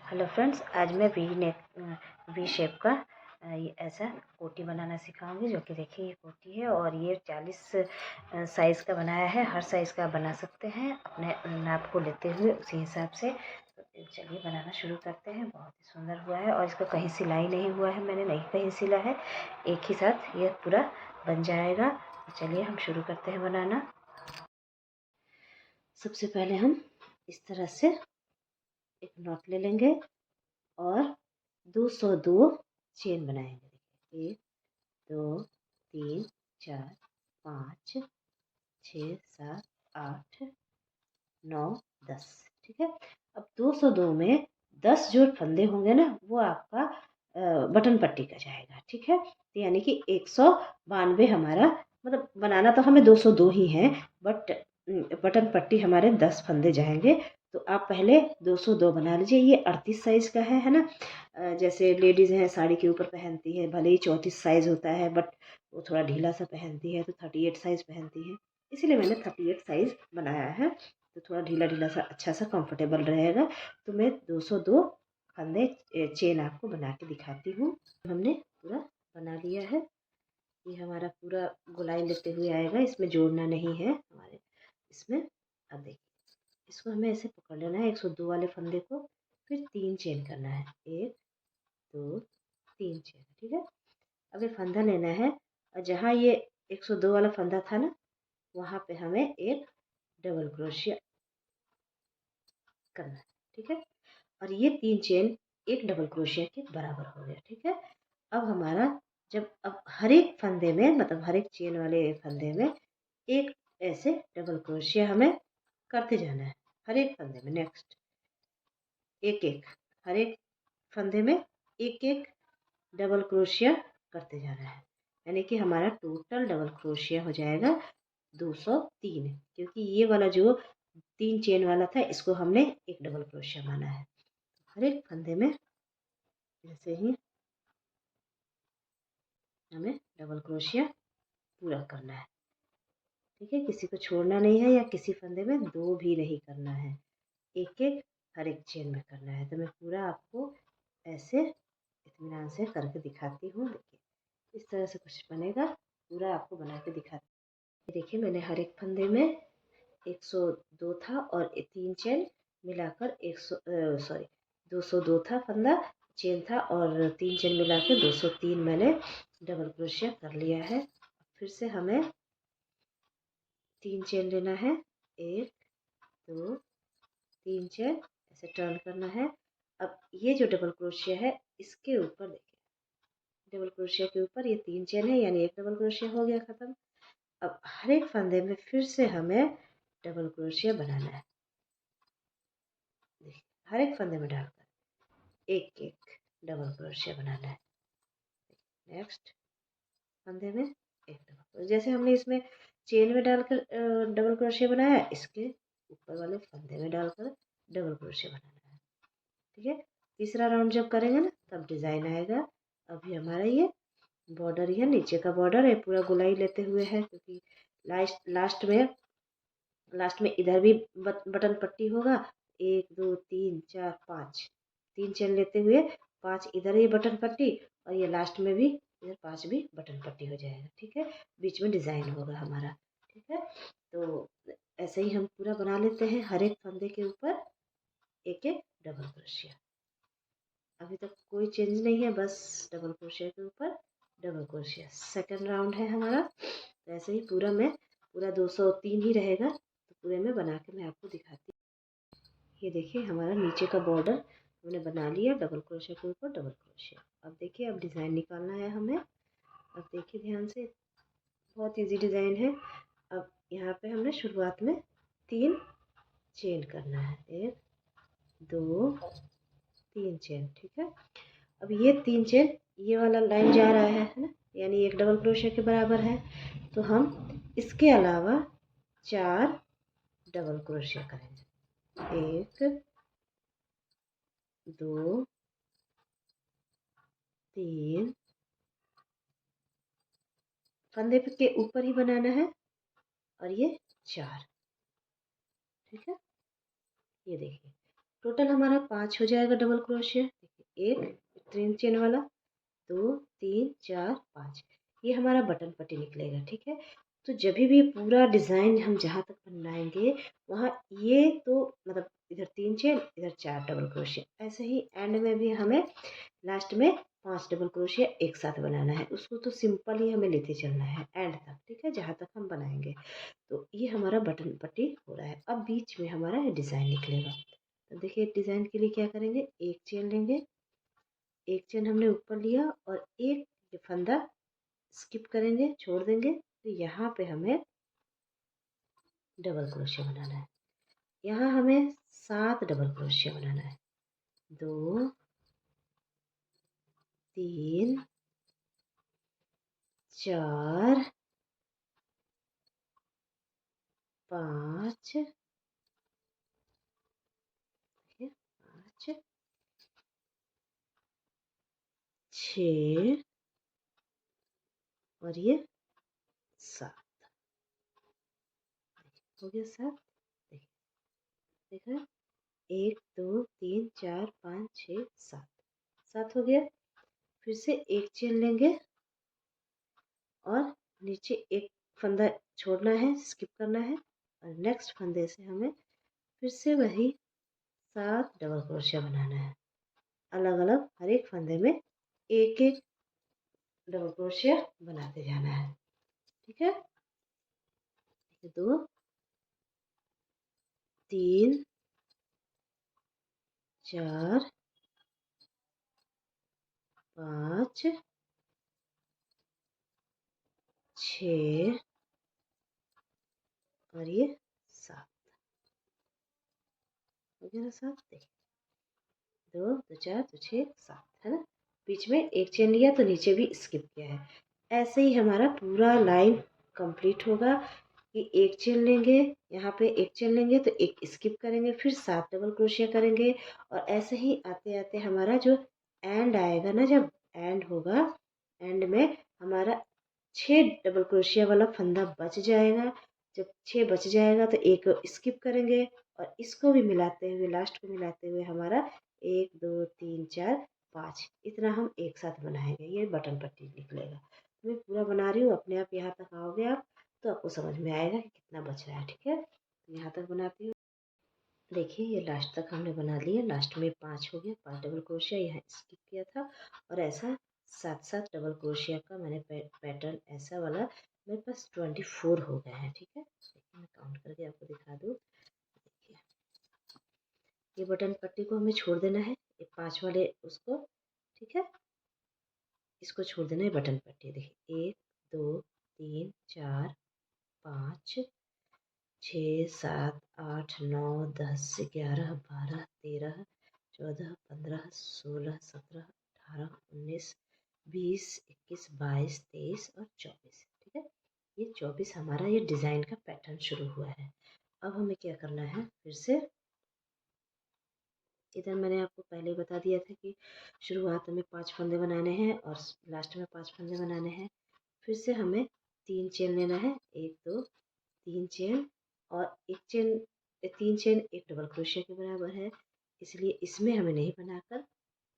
Hello friends, आज मैं V shape का ये ऐसा कोटी बनाना सिखाऊंगी। जो कि देखिए ये कोटी है और ये 40 साइज़ का बनाया है। हर साइज़ का बना सकते हैं अपने नाप को लेते हुए, उसी हिसाब से। तो चलिए बनाना शुरू करते हैं। बहुत ही सुंदर हुआ है और इसका कहीं सिलाई नहीं हुआ है, मैंने नहीं कहीं सिला है। एक ही साथ ये पूरा बन जाएगा। तो चलिए हम शुरू करते हैं बनाना। सबसे पहले हम इस तरह से एक नॉट ले लेंगे और 202 चेन बनाएंगे। 1 2 3 4 5 6 7 8 9 10। ठीक है। अब 202 में 10 जो फंदे होंगे ना, वो आपका बटन पट्टी का जाएगा। ठीक है। तो यानी कि 192 हमारा, मतलब बनाना तो हमें 202 ही है, बट बटन पट्टी हमारे 10 फंदे जाएंगे। तो आप पहले 202 बना लीजिए। ये 38 साइज़ का है ना। जैसे लेडीज़ हैं साड़ी के ऊपर पहनती है, भले ही 34 साइज़ होता है, बट वो थोड़ा ढीला सा पहनती है तो 38 साइज़ पहनती है। इसीलिए मैंने 38 साइज़ बनाया है। तो थोड़ा ढीला ढीला सा अच्छा सा कंफर्टेबल रहेगा। तो मैं 202 फंदे चेन आपको बना के दिखाती हूँ। हमने पूरा बना लिया है। ये हमारा पूरा गोलाई लेते हुए आएगा, इसमें जोड़ना नहीं है हमारे इसमें। अब देखिए, इसको हमें ऐसे पकड़ लेना है 102 वाले फंदे को, फिर 3 चेन करना है। 1 2 3 चेन। ठीक है। अब ये फंदा लेना है और जहाँ ये 102 वाला फंदा था ना, वहाँ पे हमें एक डबल क्रोशिया करना है। ठीक है। और ये 3 चेन एक डबल क्रोशिया के बराबर हो गया। ठीक है। अब हमारा, जब अब हर एक फंदे में, मतलब हर एक चेन वाले फंदे में एक ऐसे डबल क्रोशिया हमें करते जाना है। हर एक फंदे में नेक्स्ट एक एक, हर एक फंदे में एक एक डबल क्रोशिया करते जाना है। यानी कि हमारा टोटल डबल क्रोशिया हो जाएगा 203। क्योंकि ये वाला जो 3 चेन वाला था, इसको हमने एक डबल क्रोशिया माना है। हर एक फंदे में ऐसे ही हमें डबल क्रोशिया पूरा करना है। ठीक है। किसी को छोड़ना नहीं है, या किसी फंदे में 2 भी नहीं करना है, एक एक हर एक चेन में करना है। तो मैं पूरा आपको ऐसे इत्मीनान से करके दिखाती हूँ। देखिए इस तरह से कुछ बनेगा, पूरा आपको बना के दिखाती। देखिए मैंने हर एक फंदे में 102 था और 3 चेन मिलाकर 202 था फंदा, चेन था, और 3 चेन मिलाकर 203 मैंने डबल क्रोशिया कर लिया है। फिर से हमें 3 चेन लेना है। 1 2 3 चेन ऐसे टर्न करना है। अब ये जो डबल क्रोशिया है, इसके ऊपर देखिए, डबल क्रोशिया के ऊपर ये 3 चेन है, यानी एक डबल क्रोशिया हो गया खत्म। अब हर एक फंदे में फिर से हमें डबल क्रोशिया बनाना है। देखिए हर एक फंदे में डालकर एक एक डबल क्रोशिया बनाना है। नेक्स्ट फंदे में एक डबल, जैसे हमने इसमें चेन में डालकर डबल क्रोशिया बनाया, इसके ऊपर वाले फंदे में डालकर डबल क्रोशिया बनाना है। ठीक है। तीसरा राउंड जब करेंगे ना, तब डिज़ाइन आएगा। अभी हमारा ये बॉर्डर ही है, नीचे का बॉर्डर है, पूरा गोलाई लेते हुए है। क्योंकि लास्ट में इधर भी बटन पट्टी होगा। 1 2 3 4 5, 3 चेन लेते हुए 5 इधर ये बटन पट्टी, और ये लास्ट में भी इधर 5 भी बटन पट्टी हो जाएगा। ठीक है। बीच में डिज़ाइन होगा हमारा। ठीक है। तो ऐसे ही हम पूरा बना लेते हैं, हर एक फंदे के ऊपर एक एक डबल क्रोशिया। अभी तक कोई चेंज नहीं है, बस डबल क्रोशिया के ऊपर डबल क्रोशिया। सेकंड राउंड है हमारा। तो ऐसे ही पूरा 203 ही रहेगा। तो पूरे में बना के मैं आपको दिखाती हूँ। ये देखिए हमारा नीचे का बॉर्डर हमने बना लिया, डबल क्रोशिया के ऊपर डबल क्रोशिया। अब देखिए, अब डिज़ाइन निकालना है हमें। अब देखिए ध्यान से, बहुत इजी डिज़ाइन है। अब यहाँ पे हमने शुरुआत में 3 चेन करना है। 1 2 3 चेन। ठीक है। अब ये 3 चेन, ये वाला लाइन जा रहा है ना, यानी एक डबल क्रोशिया के बराबर है। तो हम इसके अलावा 4 डबल क्रोशिया करेंगे। 1 2 3, फंदे के ऊपर ही बनाना है, और ये 4। ठीक है। ये देखिए टोटल हमारा 5 हो जाएगा डबल क्रोशिया। देखिए, एक 3 चेन वाला, 2 3 4 5, ये हमारा बटन पट्टी निकलेगा। ठीक है, तो जब भी पूरा डिज़ाइन हम जहाँ तक बनाएंगे वहाँ ये तो मतलब इधर 3 चेन, इधर 4 डबल क्रोशिया, ऐसे ही एंड में भी हमें लास्ट में 5 डबल क्रोशिया एक साथ बनाना है। उसको तो सिंपल ही हमें लेते चलना है एंड तक। ठीक है, जहाँ तक हम बनाएंगे। तो ये हमारा बटन पट्टी हो रहा है। अब बीच में हमारा डिज़ाइन निकलेगा। तो देखिए, डिज़ाइन के लिए क्या करेंगे, एक चेन लेंगे, एक चेन हमने ऊपर लिया और एक ये फंदा स्किप करेंगे, छोड़ देंगे। तो यहाँ पे हमें डबल क्रोशिया बनाना है। यहाँ हमें 7 डबल क्रोशिया बनाना है। 2 3 4 5, 5 6 और ये 7 हो गया। 7 देखिए, देख रहे हैं, 1 2 3 4 5 6 7, 7 हो गया। फिर से एक चेन लेंगे और नीचे एक फंदा छोड़ना है, स्किप करना है, और नेक्स्ट फंदे से हमें फिर से वही 7 डबल क्रोशिया बनाना है। अलग अलग हर एक फंदे में एक एक डबल क्रोशिया बनाते जाना है। ठीक है, 2 3 4 5 6 और ये 7 हो गया ना। 7 देखिए, 2 2 4 2 6 7 है ना। बीच में एक चेन लिया तो नीचे भी स्किप किया है। ऐसे ही हमारा पूरा लाइन कंप्लीट होगा कि एक चेन लेंगे, यहाँ पे एक चेन लेंगे तो एक स्किप करेंगे, फिर 7 डबल क्रोशिया करेंगे, और ऐसे ही आते आते हमारा जो एंड आएगा ना, जब एंड होगा, एंड में हमारा 6 डबल क्रोशिया वाला फंदा बच जाएगा। जब 6 बच जाएगा तो एक स्किप करेंगे, और इसको भी मिलाते हुए, लास्ट को मिलाते हुए हमारा 1 2 3 4 5 इतना हम एक साथ बनाएंगे। ये बटन पट्टी निकलेगा। मैं पूरा बना रही हूँ, अपने आप यहाँ तक आओगे आप तो आपको समझ में आएगा कि कितना बच रहा है। ठीक है, तो यहाँ तक बनाती हूँ। देखिए, ये लास्ट तक हमने बना लिया। लास्ट में 5 हो गया, 5 डबल क्रोशिया यहाँ स्किप किया था, और ऐसा 7 डबल क्रोशिया का मैंने पैटर्न ऐसा वाला मेरे पास 24 हो गए हैं। ठीक है, देखिए मैं काउंट करके आपको दिखा दूँ। देखिए, ये बटन पट्टी को हमें छोड़ देना है, ये 5 वाले उसको। ठीक है, इसको छोड़ देना है बटन पट्टी। देखिए, 1 2 3 4 5 6 7 8 9 10 11 12 13 14 15 16 17 18 19 20 21 22 23 और 24। ठीक है, ये 24 हमारा ये डिज़ाइन का पैटर्न शुरू हुआ है। अब हमें क्या करना है, फिर से इधर मैंने आपको पहले ही बता दिया था कि शुरुआत में 5 फंदे बनाने हैं और लास्ट में 5 फंदे बनाने हैं। फिर से हमें 3 चेन लेना है, 1 2 3 चेन, और एक चेन, 3 चेन एक डबल क्रोशिया के बराबर है, इसलिए इसमें हमें नहीं बनाकर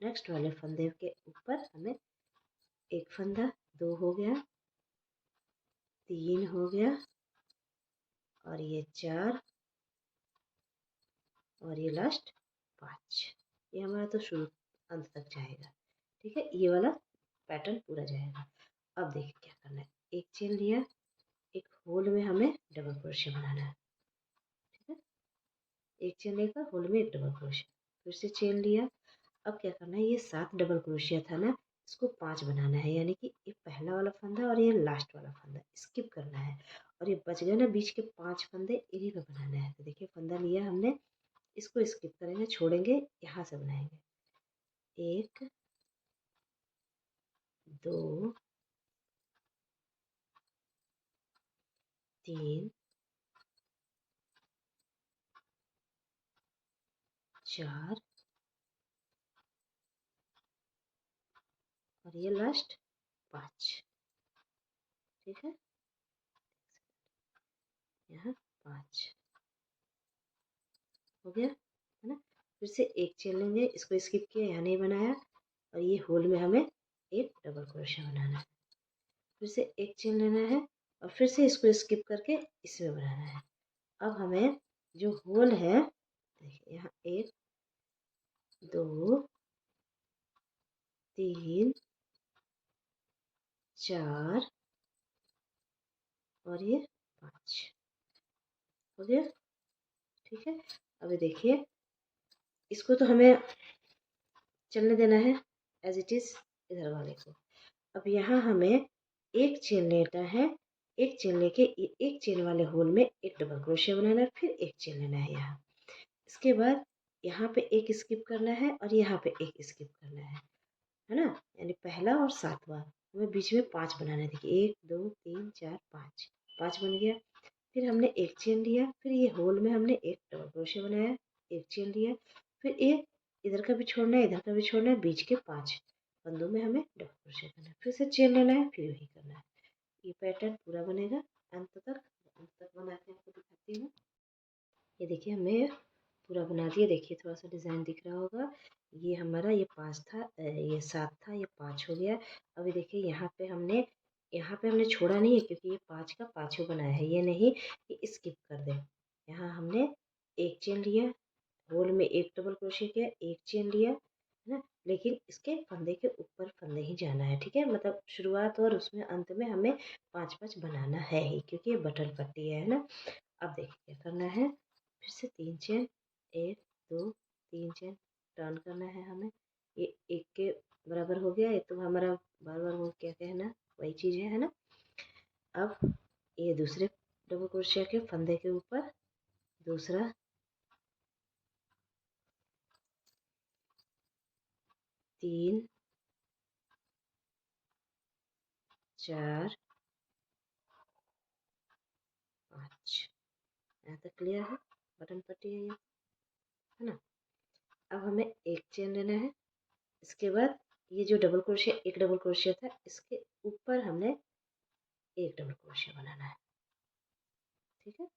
नेक्स्ट वाले फंदे के ऊपर हमें एक फंदा, 2 हो गया, 3 हो गया, और ये 4, और ये लास्ट 5। ये हमारा तो शुरू अंत तक जाएगा। ठीक है, ये वाला पैटर्न पूरा जाएगा। अब देखिए क्या करना है, एक चेन लिया, एक होल में हमें डबल क्रोशिया बनाना है। ठीक है, एक चेन लेकर होल में एक डबल क्रोशिया, फिर से चेन लिया। अब क्या करना है, ये 7 डबल क्रोशिया था ना, इसको 5 बनाना है, यानी कि ये पहला वाला फंदा और ये लास्ट वाला फंदा स्किप करना है, और ये बच गए ना बीच के 5 फंदे, इन्हीं पे बनाना है। तो देखिए, फंदा लिया हमने, इसको स्किप करेंगे, छोड़ेंगे, यहाँ से बनाएंगे। 1 2 3 4 और ये लास्ट 5। ठीक है, यहाँ 5 हो गया है ना। फिर से एक चेन लेंगे, इसको स्किप किया, यहाँ नहीं बनाया, और ये होल में हमें एक डबल क्रोशिया बनाना है। फिर से एक चेन लेना है और फिर से इसको स्किप करके इसमें बनाना है। अब हमें जो होल है, देखिए यहाँ 1 2 3 4 और ये 5 हो गया। ठीक है, अभी देखिए इसको तो हमें चलने देना है एज इट इज़ इधर वाले को। अब यहाँ हमें एक चेन लेना है, एक चेन लेके एक चेन वाले होल में एक डबल क्रोशिया बनाना है, फिर एक चेन लेना है यहाँ। इसके बाद यहाँ पे एक स्किप करना है और यहाँ पे एक स्किप करना है ना, यानी पहला और सातवां हमें बीच में 5 बनाना है। देखिए 1 2 3 4 5, 5 बन गया। फिर हमने एक चेन लिया, फिर ये होल में हमने एक डबल क्रोशिया बनाया, एक चेन लिया, फिर एक इधर का भी छोड़ना है, इधर का भी छोड़ना है, बीच के 5 फंदों में हमें डबल क्रोशिया करना है, फिर से चेन लेना है, फिर वही करना है। ये पैटर्न पूरा बनेगा अंत तक बना के आपको दिखाती हूँ। ये देखिए हमने पूरा बना दिया। देखिए थोड़ा सा डिज़ाइन दिख रहा होगा। ये हमारा ये 5 था, ये 7 था, ये 5 हो गया। अभी देखिए यहाँ पे हमने छोड़ा नहीं है, क्योंकि ये 5 का पाँचों बनाया है, ये नहीं कि स्किप कर दें। यहाँ हमने एक चेन लिया, होल में एक डबल क्रोशिया किया, एक चेन लिया, है ना, लेकिन इसके फंदे के ऊपर फंदे ही जाना है। ठीक है, मतलब शुरुआत और उसमें अंत में हमें 5-5 बनाना है ही, क्योंकि ये बटन पट्टी है ना। अब देखिए क्या करना है, फिर से 3 चेन, 1 2 3 चेन टर्न करना है हमें। ये एक के बराबर हो गया, ये तो हमारा बार बार वो क्या कहना वही चीज़ है ना। अब ये दूसरे डबल क्रोशिया के फंदे के ऊपर दूसरा 3 4 5, यहाँ तक क्लियर है, बटन पट्टी है ये, है ना। अब हमें एक चेन लेना है, इसके बाद ये जो डबल क्रोशिया, एक डबल क्रोशिया था, इसके ऊपर हमने एक डबल क्रोशिया बनाना है। ठीक है,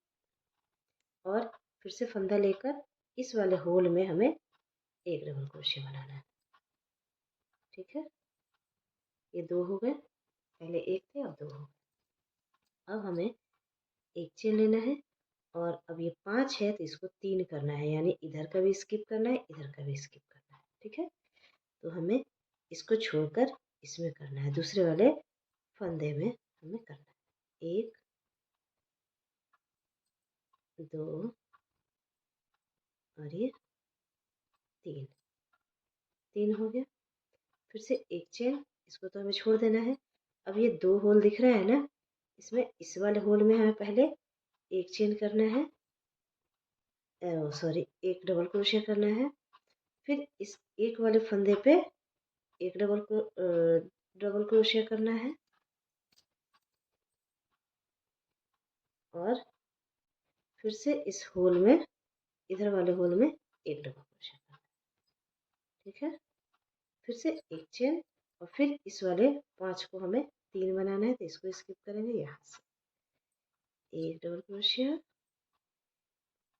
और फिर से फंदा लेकर इस वाले होल में हमें एक डबल क्रोशिया बनाना है। ठीक है, ये 2 हो गए, पहले एक थे अब 2 हो गए। अब हमें एक चेन लेना है और अब ये 5 है तो इसको 3 करना है, यानी इधर का भी स्किप करना है, इधर का भी स्किप करना है। ठीक है, तो हमें इसको छोड़कर इसमें करना है, दूसरे वाले फंदे में हमें करना है। 1 2 और ये 3, 3 हो गया। फिर से एक चेन, इसको तो हमें छोड़ देना है। अब ये 2 होल दिख रहा है ना, इसमें इस वाले होल में हमें पहले एक चेन करना है, सॉरी एक डबल क्रोशिया करना है, फिर इस एक वाले फंदे पे एक डबल क्रोशिया करना है और फिर से इस होल में, इधर वाले होल में एक डबल क्रोशिया करना है। ठीक है, फिर से एक चेन और फिर इस वाले 5 को हमें 3 बनाना है, तो इसको स्किप करेंगे यहाँ से। एक double crochet,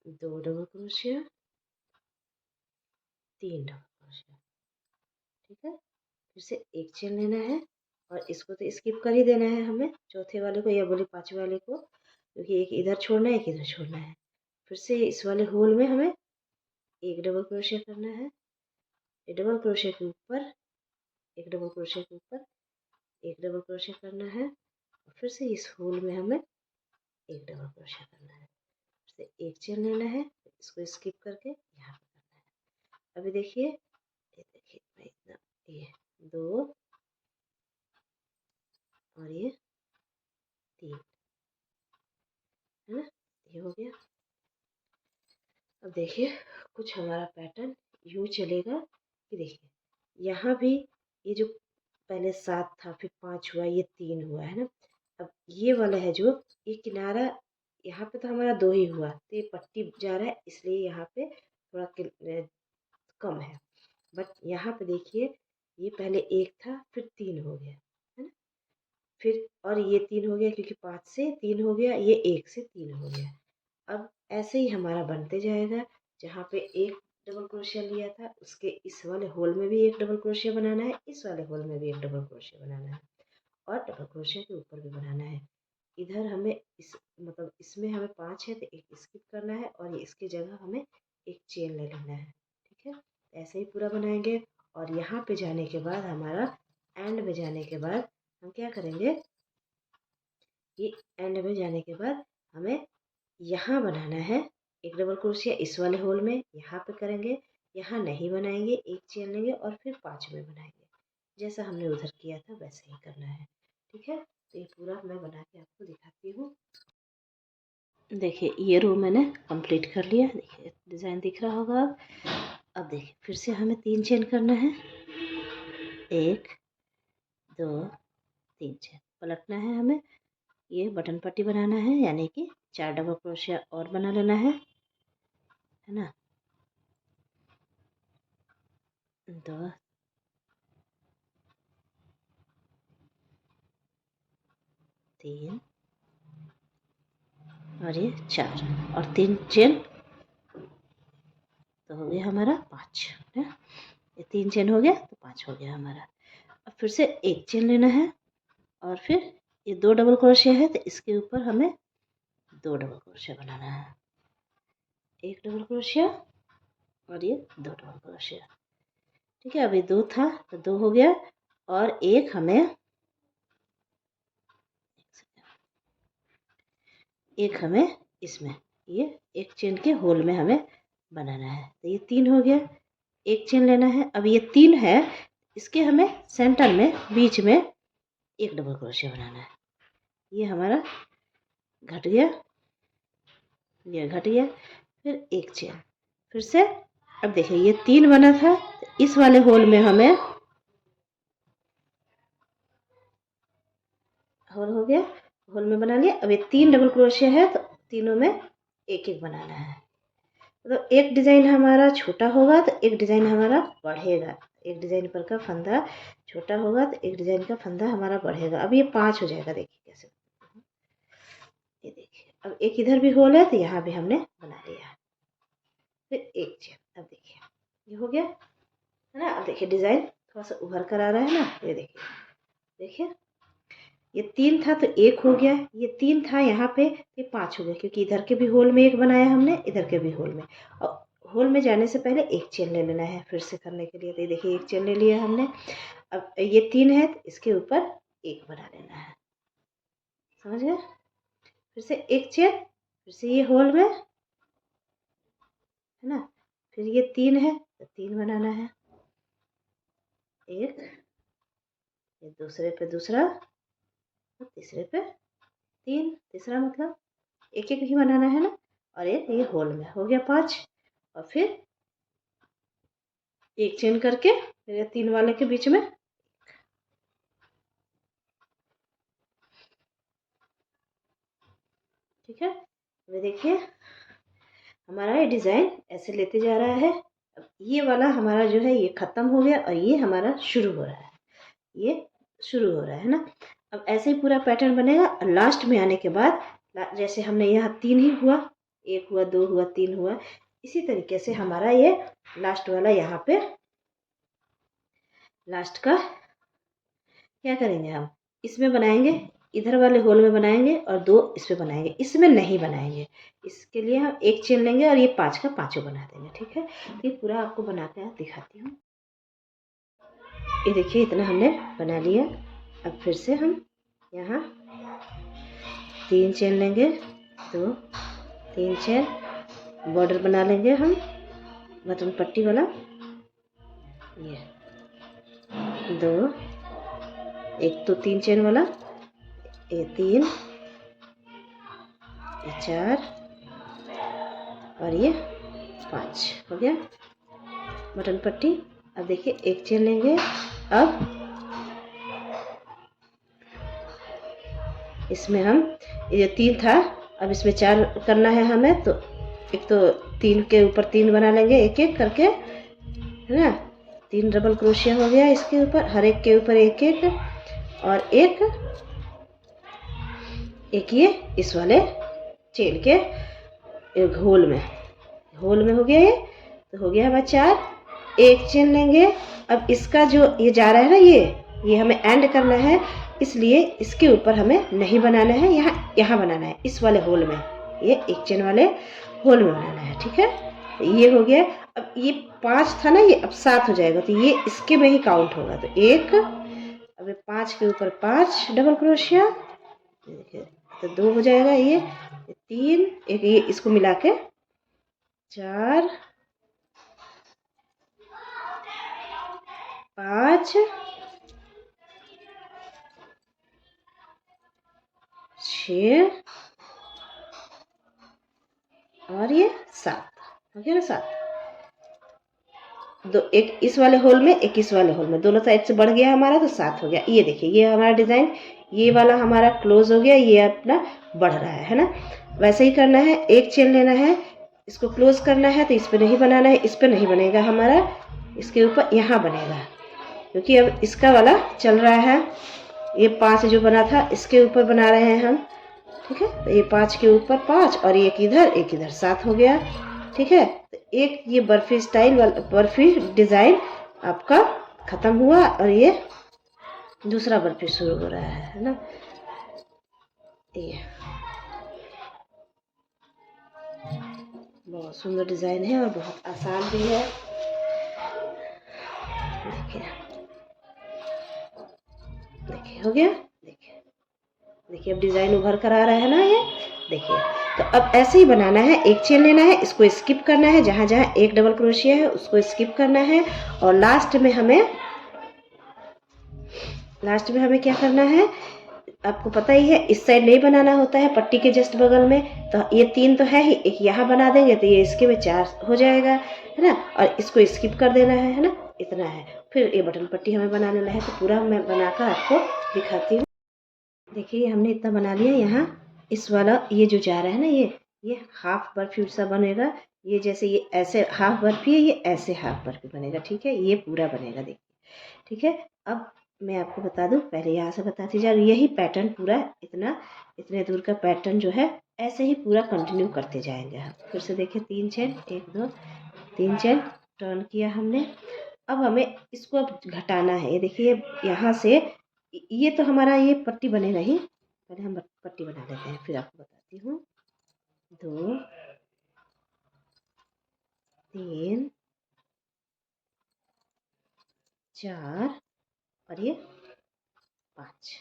2 double crochet, 3 double crochet. ठीक है, फिर से एक चेन लेना है और इसको तो स्किप कर ही देना है हमें, चौथे वाले को या बोले पांचवे वाले को, क्योंकि एक इधर छोड़ना है, एक इधर छोड़ना है। फिर से इस वाले होल में हमें एक डबल क्रोशिया करना है, एक डबल क्रोशिया के ऊपर एक डबल क्रोशिया के ऊपर एक डबल क्रोशिया करना है और फिर से इस होल में हमें एक डबल क्रोशिया करना है। फिर से एक चेन लेना है, इसको स्किप करके यहाँ पे करना है। अभी देखिए, ये देखिए मैं इतना, ये 2 और ये 3, है ना, ये हो गया। अब देखिए कुछ हमारा पैटर्न यूँ चलेगा कि देखिए यहाँ भी ये जो पहले 7 था, फिर 5 हुआ, ये 3 हुआ, है ना। अब ये वाला है जो ये किनारा, यहाँ पे तो हमारा 2 ही हुआ, तो ये पट्टी जा रहा है, इसलिए यहाँ पे थोड़ा कम है। बट यहाँ पे देखिए ये पहले 1 था, फिर 3 हो गया, है ना, फिर और ये 3 हो गया, क्योंकि 5 से 3 हो गया, ये 1 से 3 हो गया। अब ऐसे ही हमारा बनते जाएगा, जहाँ पे एक डबल क्रोशिया लिया था उसके इस वाले होल में भी एक डबल क्रोशिया बनाना है, इस वाले होल में भी एक डबल क्रोशिया बनाना है और डबल क्रोशिया के ऊपर भी बनाना है। इधर हमें इस मतलब इसमें हमें 5 है तो एक स्किप करना है और इसकी जगह हमें एक चेन ले लेना है। ठीक है, ऐसे ही पूरा बनाएंगे। और यहाँ पे जाने के बाद हमारा एंड में जाने के बाद हम क्या करेंगे, ये एंड में जाने के बाद हमें यहाँ बनाना है एक डबल क्रोशिया इस वाले होल में, यहाँ पे करेंगे, यहाँ नहीं बनाएंगे, एक चेन लेंगे और फिर 5 में बनाएंगे। जैसा हमने उधर किया था वैसे ही करना है। ठीक है, तो ये पूरा मैं बना के आपको दिखाती हूँ। देखिए ये रो मैंने कंप्लीट कर लिया। देखिए डिज़ाइन दिख रहा होगा। अब देखिए फिर से हमें 3 चेन करना है, 1 2 3 चेन पलटना है हमें। ये बटन पट्टी बनाना है, यानी कि 4 डबल क्रोशिया और बना लेना है ना। 2 3 और ये 4 और 3 चेन तो हो गया हमारा 5 है। ये 3 चेन हो गया तो 5 हो गया हमारा। अब फिर से एक चेन लेना है और फिर ये 2 डबल क्रोशिया है तो इसके ऊपर हमें 2 डबल क्रोशिया बनाना है। एक डबल क्रोशिया और ये 2 डबल क्रोशिया। ठीक है, अभी 2 था तो 2 हो गया और एक हमें इसमें ये एक चेन के होल में हमें बनाना है। तो ये 3 हो गया, एक चेन लेना है। अब ये 3 है, इसके हमें सेंटर में बीच में एक डबल क्रोशिया बनाना है। ये हमारा घट गया, ये घट गया, फिर एक चेन फिर से। अब देखिए ये 3 बना था तो इस वाले होल में हमें होल हो गया, होल में बना लिया। अब ये 3 डबल क्रोशिया है तो तीनों में एक एक बनाना है। तो एक डिज़ाइन हमारा छोटा होगा तो एक डिज़ाइन हमारा बढ़ेगा। एक डिज़ाइन पर का फंदा छोटा होगा तो एक डिज़ाइन का फंदा हमारा बढ़ेगा। अब ये 5 हो जाएगा। देखिए कैसे, ये देखिए अब एक इधर भी होल है तो यहाँ भी हमने बना लिया, फिर एक चेन। अब देखिए ये हो गया है ना। अब देखिए डिज़ाइन थोड़ा सा उभर कर आ रहा है ना। ये देखिए, देखिए ये 3 था तो 1 हो गया, ये 3 था यहाँ पे ये 5 हो गया, क्योंकि इधर के भी होल में एक बनाया हमने, इधर के भी होल में। और होल में जाने से पहले एक चेन ले लेना है फिर से करने के लिए। तो ये देखिए एक चेन ले लिया हमने। अब ये 3 है तो इसके ऊपर एक बना लेना है, समझ गए। फिर से एक चेन, फिर से ये होल में है ना। फिर ये 3 है तो 3 बनाना है, एक, ये दूसरे पे दूसरा और तीसरे पे 3, तीसरा मतलब एक एक ही बनाना है ना। और एक ये होल में हो गया 5 और फिर एक चेन करके फिर ये 3 वाले के बीच में। ठीक है, ये देखिए हमारा ये डिज़ाइन ऐसे लेते जा रहा है। अब ये वाला हमारा जो है ये ख़त्म हो गया और ये हमारा शुरू हो रहा है, ये शुरू हो रहा है ना। अब ऐसे ही पूरा पैटर्न बनेगा और लास्ट में आने के बाद जैसे हमने यहाँ 3 ही हुआ, 1 हुआ, 2 हुआ, 3 हुआ, इसी तरीके से हमारा ये लास्ट वाला यहाँ पे लास्ट का क्या करेंगे, हम इसमें बनाएंगे, इधर वाले होल में बनाएंगे और 2 इस पे बनाएंगे, इसमें नहीं बनाएंगे। इसके लिए हम एक चेन लेंगे और ये 5 का 5 बना देंगे। ठीक है, तो ये पूरा आपको बना के दिखाती हूँ। ये देखिए इतना हमने बना लिया। अब फिर से हम यहाँ 3 चेन लेंगे, 2 3 चेन, बॉर्डर बना लेंगे हम बटन पट्टी वाला, ये 2, एक तो 3 चेन वाला, ये 3, ये 4 और ये 5 हो गया बटन पट्टी। अब देखिए एक चेन लेंगे, अब इसमें हम ये 3 था, अब इसमें 4 करना है हमें। तो एक तो 3 के ऊपर 3 बना लेंगे एक एक करके, है ना। 3 डबल क्रोशिया हो गया इसके ऊपर, हर एक के ऊपर एक एक और एक ये इस वाले चेन के एक होल में हो गया ये। तो हो गया हमारा 4। एक चेन लेंगे। अब इसका जो ये जा रहा है ना, ये हमें एंड करना है, इसलिए इसके ऊपर हमें नहीं बनाना है, यहाँ बनाना है, इस वाले होल में, ये एक चेन वाले होल में बनाना है। ठीक है, तो ये हो गया। अब ये 5 था ना, ये अब 7 हो जाएगा, तो ये इसके में ही काउंट होगा। तो 1, अब 5 के ऊपर 5 डबल क्रोशिया, देखिए, तो 2 हो जाएगा, ये 3, एक ये इसको मिला के 4, 5, 6 और ये 7 हो गया ना। 7, दो, एक इस वाले होल में, एक इस वाले होल में, दोनों साइड से बढ़ गया हमारा, तो 7 हो गया। ये देखिए, ये हमारा डिजाइन, ये वाला हमारा क्लोज हो गया, ये अपना बढ़ रहा है ना। वैसे ही करना है, एक चेन लेना है, इसको क्लोज करना है, तो इस पे नहीं बनाना है, इस पे नहीं बनेगा हमारा, इसके ऊपर यहाँ बनेगा, क्योंकि अब इसका वाला चल रहा है। ये 5 जो बना था, इसके ऊपर बना रहे हैं हम। ठीक है, तो ये 5 के ऊपर 5 और एक इधर 7 हो गया। ठीक है, तो एक ये बर्फी स्टाइल वाला, बर्फी डिजाइन आपका खत्म हुआ, और ये दूसरा बर्फी शुरू हो रहा है ना। ये बहुत सुंदर डिजाइन है और बहुत आसान भी है। देखिए, देखिए हो गया। देखिए, देखिए अब डिजाइन उभर कर आ रहा है ना, ये देखिए। तो अब ऐसे ही बनाना है, एक चेन लेना है, इसको स्किप करना है, जहाँ जहाँ एक डबल क्रोशिया है उसको स्किप करना है, और लास्ट में हमें क्या करना है, आपको पता ही है, इस साइड नहीं बनाना होता है, पट्टी के जस्ट बगल में। तो ये 3 तो है ही, एक यहाँ बना देंगे, तो ये इसके में 4 हो जाएगा, है ना। और इसको स्किप कर देना है ना, इतना है। फिर ये बटन पट्टी हमें बना लेना है, तो पूरा मैं बनाकर आपको दिखाती हूँ। देखिए, हमने इतना बना लिया। यहाँ इस वाला ये जो जा रहा है ना, ये हाफ बर्फी सा बनेगा। ये जैसे ये ऐसे हाफ बर्फी है, ये ऐसे हाफ बर्फी बनेगा। ठीक है, ये पूरा बनेगा, देखिए। ठीक है, अब मैं आपको बता दूं, पहले यहाँ से बताती जा रही, यही पैटर्न पूरा इतने दूर का पैटर्न जो है, ऐसे ही पूरा कंटिन्यू करते जाएंगे हम। फिर से देखिए, 3 चेन, 1 2 3 चेन टर्न किया हमने। अब हमें इसको अब घटाना है। ये देखिए, यहाँ से ये तो हमारा ये पट्टी बनेगा ही, पहले हम पट्टी बना लेते हैं, फिर आपको बताती हूँ। 2 3 4 और ये 5,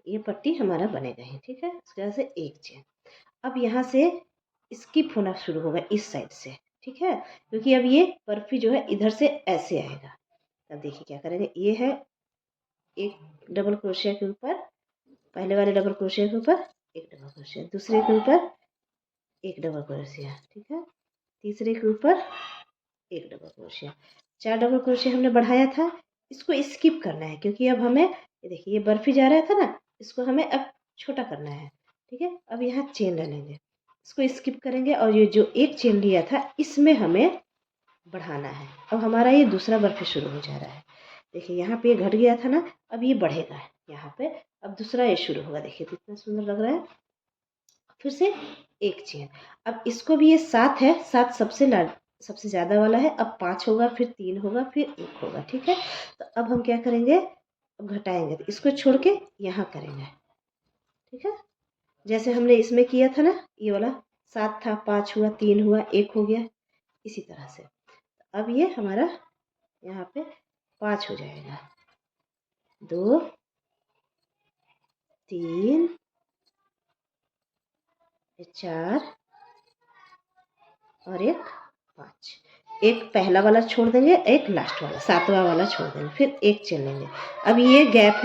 ये पट्टी हमारा बनेगा ही। ठीक है, उसके बाद से एक चेन। अब यहाँ से स्किप होना शुरू होगा इस साइड से। ठीक है, क्योंकि अब ये बर्फी जो है इधर से ऐसे आएगा। अब देखिए क्या करेंगे, ये है एक डबल क्रोशिया के ऊपर, पहले वाले डबल क्रोशिया के ऊपर एक डबल क्रोशिया, दूसरे के ऊपर एक डबल क्रोशिया। ठीक है, तीसरे के ऊपर एक डबल क्रोशिया, 4 डबल क्रोशिया हमने बढ़ाया था। इसको स्किप करना है, क्योंकि अब हमें ये देखिए, ये बर्फी जा रहा था ना, इसको हमें अब छोटा करना है। ठीक है, अब यहाँ चेन ले लेंगे, इसको स्किप करेंगे, और ये जो एक चेन लिया था इसमें हमें बढ़ाना है। अब हमारा ये दूसरा बर्फी शुरू हो जा रहा है। देखिए, यहाँ पे ये घट गया था ना, अब ये बढ़ेगा यहाँ पे, अब दूसरा ये शुरू होगा। देखिए कितना सुंदर लग रहा है। फिर से एक चेन। अब इसको भी ये 7 है, 7 सबसे ज़्यादा वाला है। अब 5 होगा, फिर 3 होगा, फिर 1 होगा। ठीक है, तो अब हम क्या करेंगे, अब घटाएंगे, तो इसको छोड़ के यहाँ करेंगे। ठीक है, जैसे हमने इसमें किया था ना, ये वाला 7 था, 5 हुआ, 3 हुआ, 1 हो गया, इसी तरह से। अब ये हमारा यहाँ पे 5 हो जाएगा, 2 3 4 और एक 5। एक पहला वाला छोड़ देंगे, एक लास्ट वाला 7वां वाला छोड़ देंगे, फिर एक चेन लेंगे। अब ये गैप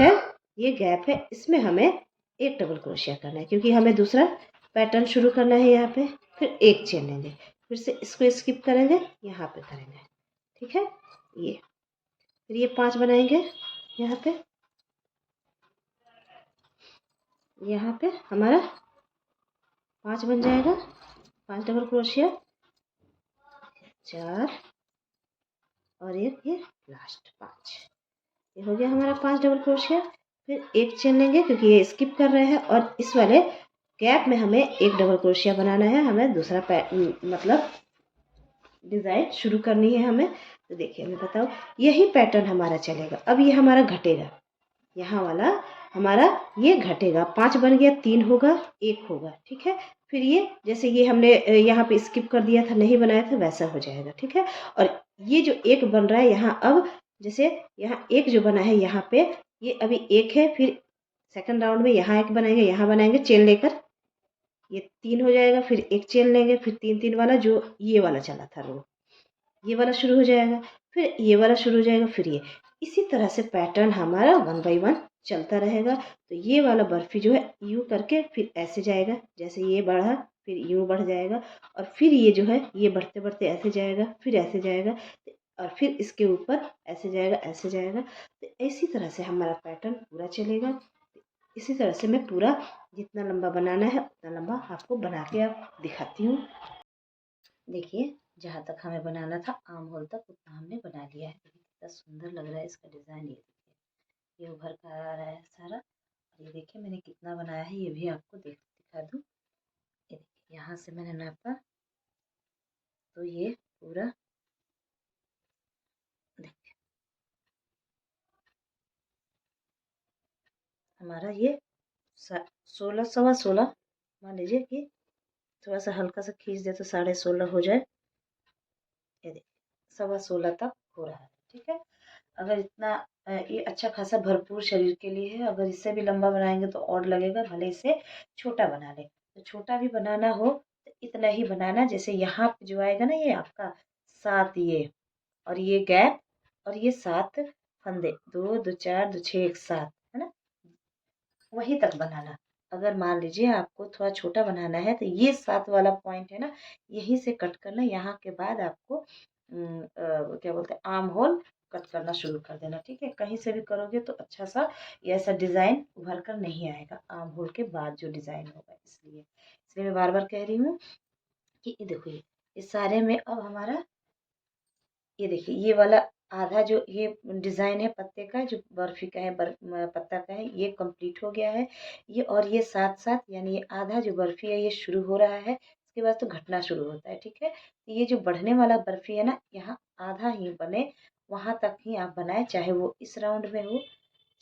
है, इसमें हमें एक डबल क्रोशिया करना है, क्योंकि हमें दूसरा पैटर्न शुरू करना है यहाँ पे। फिर एक चेन लेंगे, फिर से इसको स्किप करेंगे, यहाँ पे करेंगे। ठीक है, ये फिर ये 5 बनाएंगे यहाँ पे हमारा 5 बन जाएगा, 5 डबल क्रोशिया, 4 और एक ये लास्ट 5, ये हो गया हमारा 5 डबल क्रोशिया। फिर एक चेन लेंगे, क्योंकि ये स्किप कर रहे हैं, और इस वाले गैप में हमें एक डबल क्रोशिया बनाना है। हमें दूसरा मतलब डिज़ाइन शुरू करनी है हमें। तो देखिए मैं बताऊँ, यही पैटर्न हमारा चलेगा। अब ये हमारा घटेगा, यहाँ वाला हमारा ये घटेगा, 5 बन गया, 3 होगा, 1 होगा, ठीक है। फिर ये जैसे ये हमने यहाँ पे स्किप कर दिया था, नहीं बनाया था, वैसा हो जाएगा, ठीक है। और ये जो 1 बन रहा है यहाँ, अब जैसे यहाँ 1 जो बना है यहाँ पे, ये अभी 1 है, फिर सेकंड राउंड में यहाँ 1 बनाएंगे, यहाँ बनाएंगे चेन लेकर, ये 3 हो जाएगा, फिर 1 चेन लेंगे, फिर 3-3 वाला जो ये वाला चला था रो, ये वाला शुरू हो जाएगा, फिर ये वाला शुरू हो जाएगा, फिर ये, इसी तरह से पैटर्न हमारा 1 बाई 1 चलता रहेगा। तो ये वाला बर्फी जो है यूँ करके फिर ऐसे जाएगा, जैसे ये बढ़ा फिर यूँ बढ़ जाएगा, और फिर ये जो है ये बढ़ते बढ़ते ऐसे जाएगा, फिर ऐसे जाएगा, और फिर इसके ऊपर ऐसे जाएगा, ऐसे जाएगा। तो इसी तरह से हमारा पैटर्न पूरा चलेगा। इसी तरह से मैं पूरा जितना लंबा बनाना है उतना लंबा आपको बना के आप दिखाती हूँ। देखिए जहाँ तक हमें बनाना था आर्म होल तक, उतना हमने बना लिया है। देखिए कितना सुंदर लग रहा है इसका डिज़ाइन। ये देखिए ये उभर कर आ रहा है सारा। और ये देखिए मैंने कितना बनाया है, ये भी आपको दिखा दूँ। ये देखिए यहाँ से मैंने नापा, तो ये पूरा देखिए हमारा ये 16 सवा 16, मान लीजिए कि थोड़ा सा हल्का सा खींच दे तो 16.5 हो जाए। ये देखिए 16.15 तक हो रहा है, ठीक है। अगर इतना ये अच्छा खासा भरपूर शरीर के लिए है। अगर इससे भी लंबा बनाएंगे तो और लगेगा, भले इसे छोटा बना ले। तो छोटा भी बनाना हो तो इतना ही बनाना। जैसे यहाँ पे जो आएगा ना, ये आपका 7, ये और ये गैप और ये 7 फंदे, 2 2 4 2 6 1 7, है ना, वहीं तक बनाना। अगर मान लीजिए आपको थोड़ा छोटा बनाना है तो ये 7 वाला पॉइंट है ना, यहीं से कट करना। यहाँ के बाद आपको क्या बोलते हैं, आर्म होल कट करना शुरू कर देना, ठीक है। कहीं से भी करोगे तो अच्छा सा ये ऐसा डिज़ाइन उभर कर नहीं आएगा आर्म होल के बाद जो डिज़ाइन होगा। इसलिए मैं बार बार कह रही हूँ कि ये देखो, ये सारे में अब हमारा ये देखिए ये वाला आधा जो ये डिज़ाइन है पत्ते का, जो बर्फी का है, पत्ता का है, ये कंप्लीट हो गया है। ये और ये साथ साथ, यानी ये आधा जो बर्फी है ये शुरू हो रहा है, इसके बाद तो घटना शुरू होता है, ठीक है। तो ये जो बढ़ने वाला बर्फी है ना, यहाँ आधा ही बने, वहाँ तक ही आप बनाए, चाहे वो इस राउंड में हो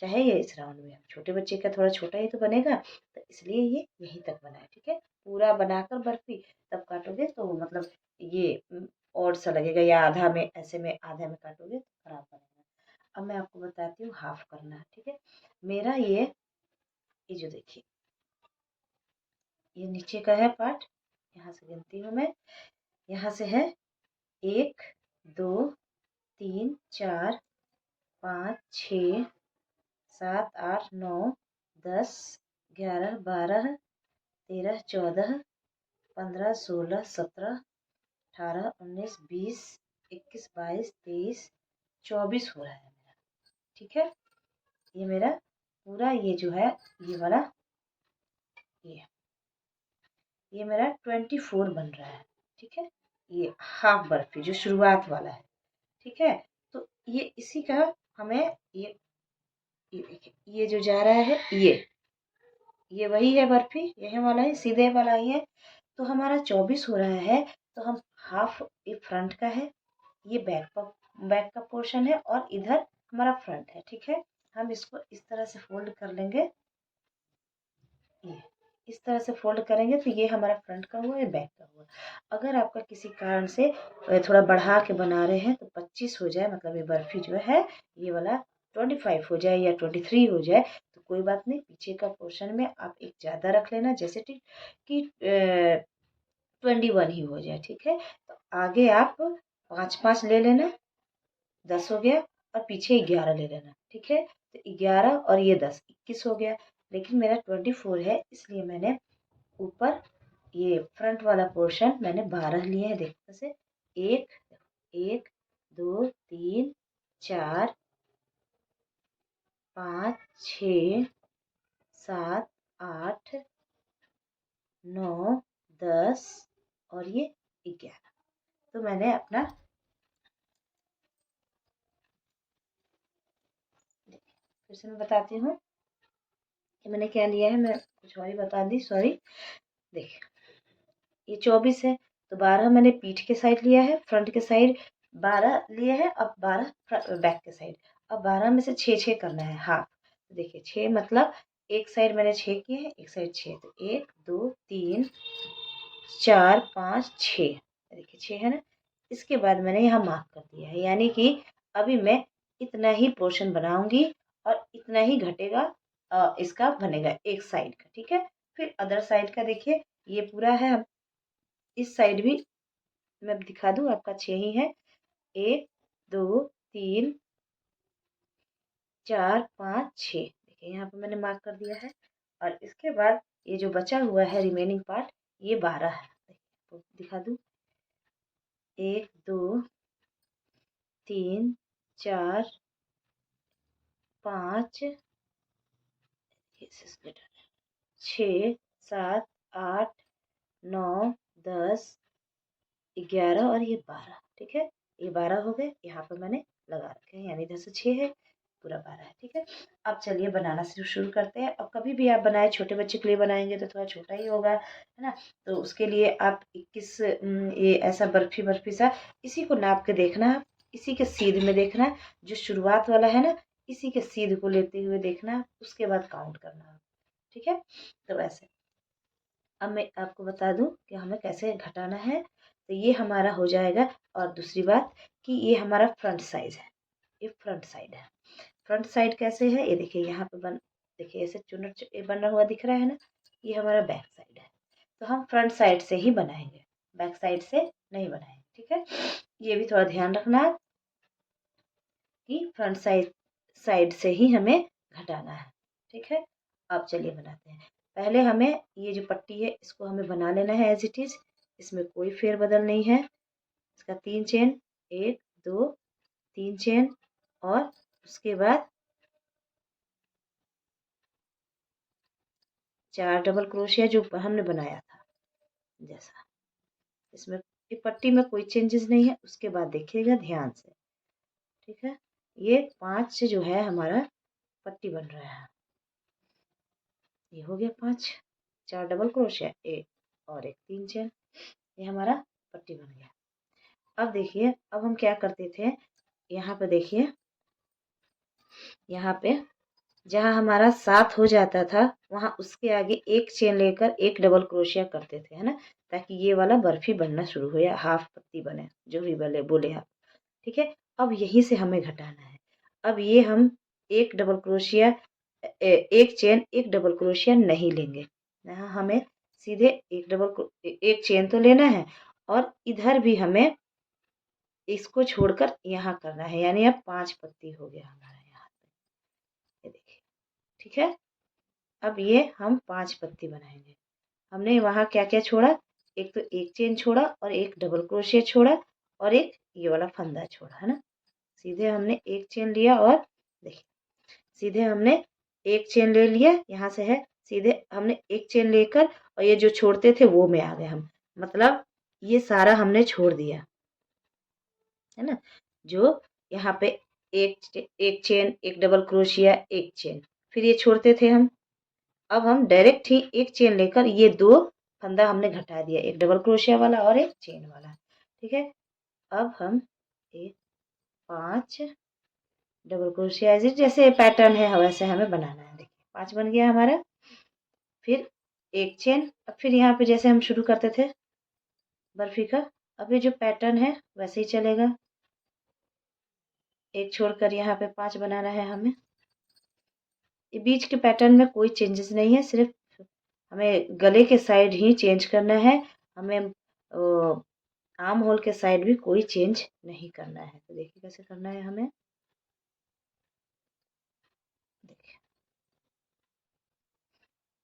चाहे ये इस राउंड में। छोटे बच्चे का थोड़ा छोटा ही तो बनेगा, तो इसलिए ये यहीं तक बना है, ठीक है। पूरा बनाकर बर्फी तब काटोगे तो मतलब ये और सा लगेगा, या आधा में ऐसे में आधा में काटोगे तो खराब बनेगा। अब मैं आपको बताती हूँ हाफ करना, ठीक है। मेरा ये जो देखिए ये नीचे का है पार्ट, यहाँ से गिनती हूँ मैं, यहाँ से है 1 2 3 4 5 6 7 8 9 10 11 12 13 14 15 16 17 18 19 20 21 22 23 24 हो रहा है मेरा, ठीक है। ये मेरा पूरा ये जो है ये वाला ये ये मेरा 24 बन रहा है, ठीक है। ये हाफ बर्फी जो शुरुआत वाला है, ठीक है। तो ये इसी का हमें ये देखिए ये जो जा रहा है ये वही है बर्फी, यही वाला है, सीधे वाला ही है। तो हमारा 24 हो रहा है, तो हम हाफ ये फ्रंट का है, ये बैक का पोर्शन है, और इधर हमारा फ्रंट है, ठीक है। हम इसको इस तरह से फोल्ड कर लेंगे, ये इस तरह से फोल्ड करेंगे तो ये हमारा फ्रंट का हुआ, ये बैक का हुआ। अगर आपका किसी कारण से थोड़ा बढ़ा के बना रहे हैं तो 25 हो जाए, मतलब ये बर्फी जो है ये वाला 25 हो जाए या 23 हो जाए तो कोई बात नहीं। पीछे का पोर्शन में आप एक ज़्यादा रख लेना, जैसे कि 21 ही हो जाए, ठीक है। तो आगे आप 5-5 ले लेना, 10 हो गया, और पीछे 11 ले लेना, ठीक है। तो 11 और ये 10 21 हो गया। लेकिन मेरा 24 है, इसलिए मैंने ऊपर ये फ्रंट वाला पोर्शन मैंने 12 लिए हैं। देखो से 1 1 2 3 4 5 6 7 8 9 10 और ये 11। तो मैंने अपना फिर से मैं बताती हूँ कि मैंने क्या लिया है। मैं कुछ और ही बता दी, सॉरी। देखिए ये 24 है, तो 12 मैंने पीठ के साइड लिया है, फ्रंट के साइड 12 लिए है, अब 12 बैक के साइड। अब 12 में से 6 करना है हाफ। देखिए 6 मतलब एक साइड मैंने 6 किए हैं, एक साइड 6, तो 1 2 3 4 5 6, देखिए 6 है ना। इसके बाद मैंने यहाँ मार्क कर दिया है, यानी कि अभी मैं इतना ही पोर्शन बनाऊंगी और इतना ही घटेगा, इसका बनेगा एक साइड का, ठीक है। फिर अदर साइड का देखिए ये पूरा है, अब इस साइड भी मैं दिखा दूं, आपका 6 ही है। 1 2 3 4 5 6, देखिए यहाँ पे मैंने मार्क कर दिया है। और इसके बाद ये जो बचा हुआ है रिमेनिंग पार्ट, ये 12 है। तो दिखा दूं, 1 2 3 4 5 6 7 8 9 10 11 और ये 12, ठीक है। ये 12 हो गए, यहाँ पे मैंने लगा रखे हैं, यानी इधर से 6 है, पूरा 12 है, ठीक है। अब चलिए बनाना शुरू करते हैं। और कभी भी आप बनाए, छोटे बच्चे के लिए बनाएंगे तो थोड़ा छोटा ही होगा, है ना। तो उसके लिए आप 21 ये ऐसा बर्फी बर्फी सा, इसी को नाप के देखना है, इसी के सीध में देखना है, जो शुरुआत वाला है ना, इसी के सीध को लेते हुए देखना है, उसके बाद काउंट करना है, ठीक है। तो वैसे अब मैं आपको बता दूं कि हमें कैसे घटाना है। तो ये हमारा हो जाएगा। और दूसरी बात कि ये हमारा फ्रंट साइज है, ये फ्रंट साइड है। फ्रंट साइड कैसे है, ये देखिए यहाँ पे देखिए ऐसे चुनर बना हुआ दिख रहा है ना, ये हमारा बैक साइड है। तो हम फ्रंट साइड से ही बनाएंगे, बैक साइड से नहीं बनाएंगे, ठीक है। ये भी थोड़ा ध्यान रखना है कि फ्रंट साइड से ही हमें घटाना है, ठीक है। अब चलिए बनाते हैं। पहले हमें ये जो पट्टी है इसको हमें बना लेना है एज इट इज, इसमें कोई फेरबदल नहीं है। इसका 3 चेन, 1 2 3 चेन, और उसके बाद 4 डबल क्रोशिया जो हमने बनाया था जैसा। इसमें ये पट्टी में कोई चेंजेस नहीं है। उसके बाद देखिएगा ध्यान से, ठीक है। ये 5 से जो है हमारा पट्टी बन रहा है, ये हो गया 5, 4 डबल क्रोशिया, एक और एक 3 चेन, ये हमारा पट्टी बन गया। अब देखिए, अब हम क्या करते थे, यहाँ पे देखिए, यहाँ पे जहाँ हमारा 7 हो जाता था वहाँ उसके आगे एक चेन लेकर एक डबल क्रोशिया करते थे, है ना, ताकि ये वाला बर्फी बनना शुरू हो या हाफ पत्ती बने, जो भी बोले आप, ठीक है। अब यहीं से हमें घटाना है। अब ये हम एक डबल क्रोशिया, एक चेन एक डबल क्रोशिया नहीं लेंगे, यहाँ हमें सीधे एक चेन तो लेना है, और इधर भी हमें इसको छोड़कर यहाँ करना है, यानी अब 5 पत्ती हो गया हमारा यहाँ पे, ये देखिए, ठीक है। अब ये हम 5 पत्ती बनाएंगे। हमने वहाँ क्या क्या छोड़ा, एक तो एक चेन छोड़ा, और एक डबल क्रोशिया छोड़ा, और एक ये वाला फंदा छोड़ा, है ना। सीधे हमने एक चेन लिया, और देखिए सीधे हमने एक चेन ले लिया, यहाँ से है, सीधे हमने एक चेन लेकर, और ये जो छोड़ते थे वो में आ गए हम, मतलब ये सारा हमने छोड़ दिया, है ना। जो यहाँ पे एक चेन, एक डबल क्रोशिया, एक चेन, फिर ये छोड़ते थे हम। अब हम डायरेक्ट ही एक चेन लेकर ये 2 फंदा हमने घटा दिया, एक डबल क्रोशिया वाला और एक चेन वाला, ठीक है। अब हम एक 5 डबल क्रोशिया जैसे पैटर्न है वैसे हमें बनाना है। देखिए 5 बन गया हमारा। फिर एक चेन, अब फिर यहाँ पे जैसे हम शुरू करते थे बर्फी का, अब ये जो पैटर्न है वैसे ही चलेगा, एक छोड़कर यहाँ पे 5 बनाना है हमें। ये बीच के पैटर्न में कोई चेंजेस नहीं है, सिर्फ हमें गले के साइड ही चेंज करना है, हमें आर्म होल के साइड भी कोई चेंज नहीं करना है। तो देखिए कैसे करना है हमें, देखिए,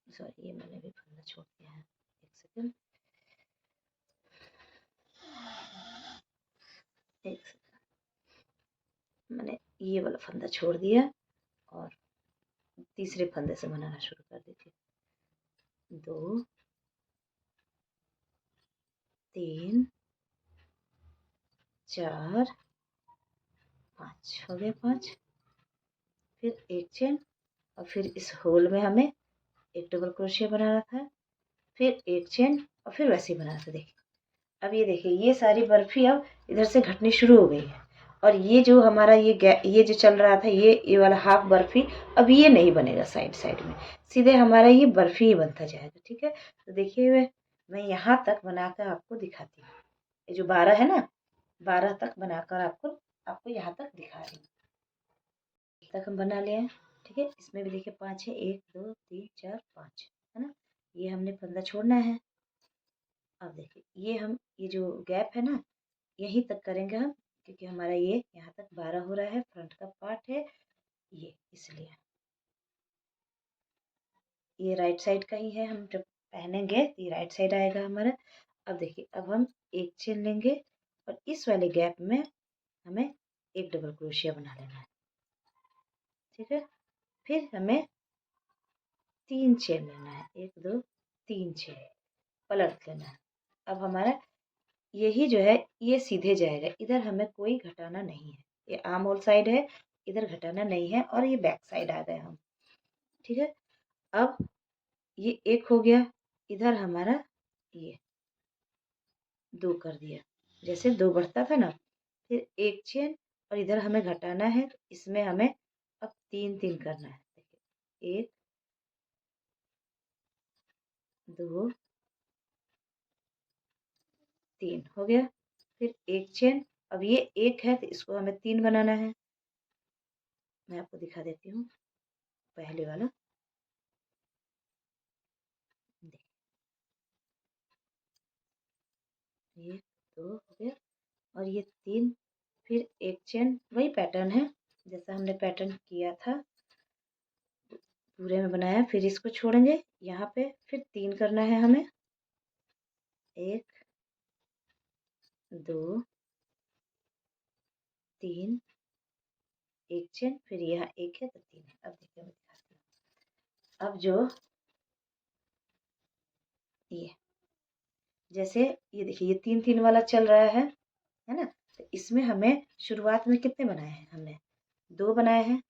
सॉरी ये मैंने भी फंदा छोड़ दिया है, एक सेकंड, एक सेकंड, मैंने ये वाला फंदा छोड़ दिया, और तीसरे फंदे से बनाना शुरू कर दीजिए। 2 3 4 5 हो गए 5, फिर एक चेन, और फिर इस होल में हमें एक डबल क्रोशिया बनाना था, फिर एक चेन, और फिर वैसे ही बनाना था। देखिए अब ये देखिए ये सारी बर्फी अब इधर से घटनी शुरू हो गई है। और ये जो हमारा ये जो चल रहा था ये वाला हाफ बर्फी, अब ये नहीं बनेगा साइड साइड में, सीधे हमारा ये बर्फी ही बनता जाएगा। ठीक है, तो देखिए मैं यहाँ तक बनाकर आपको दिखाती हूँ। ये जो 12 है ना, 12 तक बनाकर आपको यहाँ तक दिखा रही हूँ। तक हम बना लिए हैं। ठीक है, इसमें भी देखिए 5 है, 1 2 3 4 5 है ना, ये हमने 15 छोड़ना है। अब देखिए ये जो गैप है ना, यहीं तक करेंगे हम, क्योंकि हमारा ये यहाँ तक 12 हो रहा है, फ्रंट का पार्ट है ये, इसलिए ये राइट साइड का ही है। हम जब पहनेंगे तो ये राइट साइड आएगा हमारा। अब देखिए अब हम एक चेन लेंगे और इस वाले गैप में हमें एक डबल क्रोशिया बना लेना है। ठीक है, फिर हमें 3 चेन लेना है, 1 2 3 चेन पलट लेना है। अब हमारा यही जो है ये सीधे जाएगा, इधर हमें कोई घटाना नहीं है। ये आर्म होल साइड है, इधर घटाना नहीं है, और ये बैक साइड आ गए हम। ठीक है, अब ये एक हो गया, इधर हमारा ये 2 कर दिया, जैसे 2 बढ़ता था ना, फिर एक चेन, और इधर हमें घटाना है तो इसमें हमें अब 3 3 करना है। देखिए 1 2 3 हो गया, फिर एक चेन। अब ये एक है तो इसको हमें 3 बनाना है। मैं आपको दिखा देती हूँ पहले वाला। एक 2 हो गया, और ये 3, फिर एक चेन, वही पैटर्न है जैसा हमने पैटर्न किया था पूरे में बनाया। फिर इसको छोड़ेंगे यहाँ पे, फिर 3 करना है हमें, 1 2 3, एक चेन, फिर यहाँ एक है तो 3 है। अब देखिए मैं दिखाती हूँ। अब जो ये जैसे ये देखिए ये 3 3 वाला चल रहा है ना, तो इसमें हमें शुरुआत में कितने बनाए हैं हमने, 2 बनाए हैं,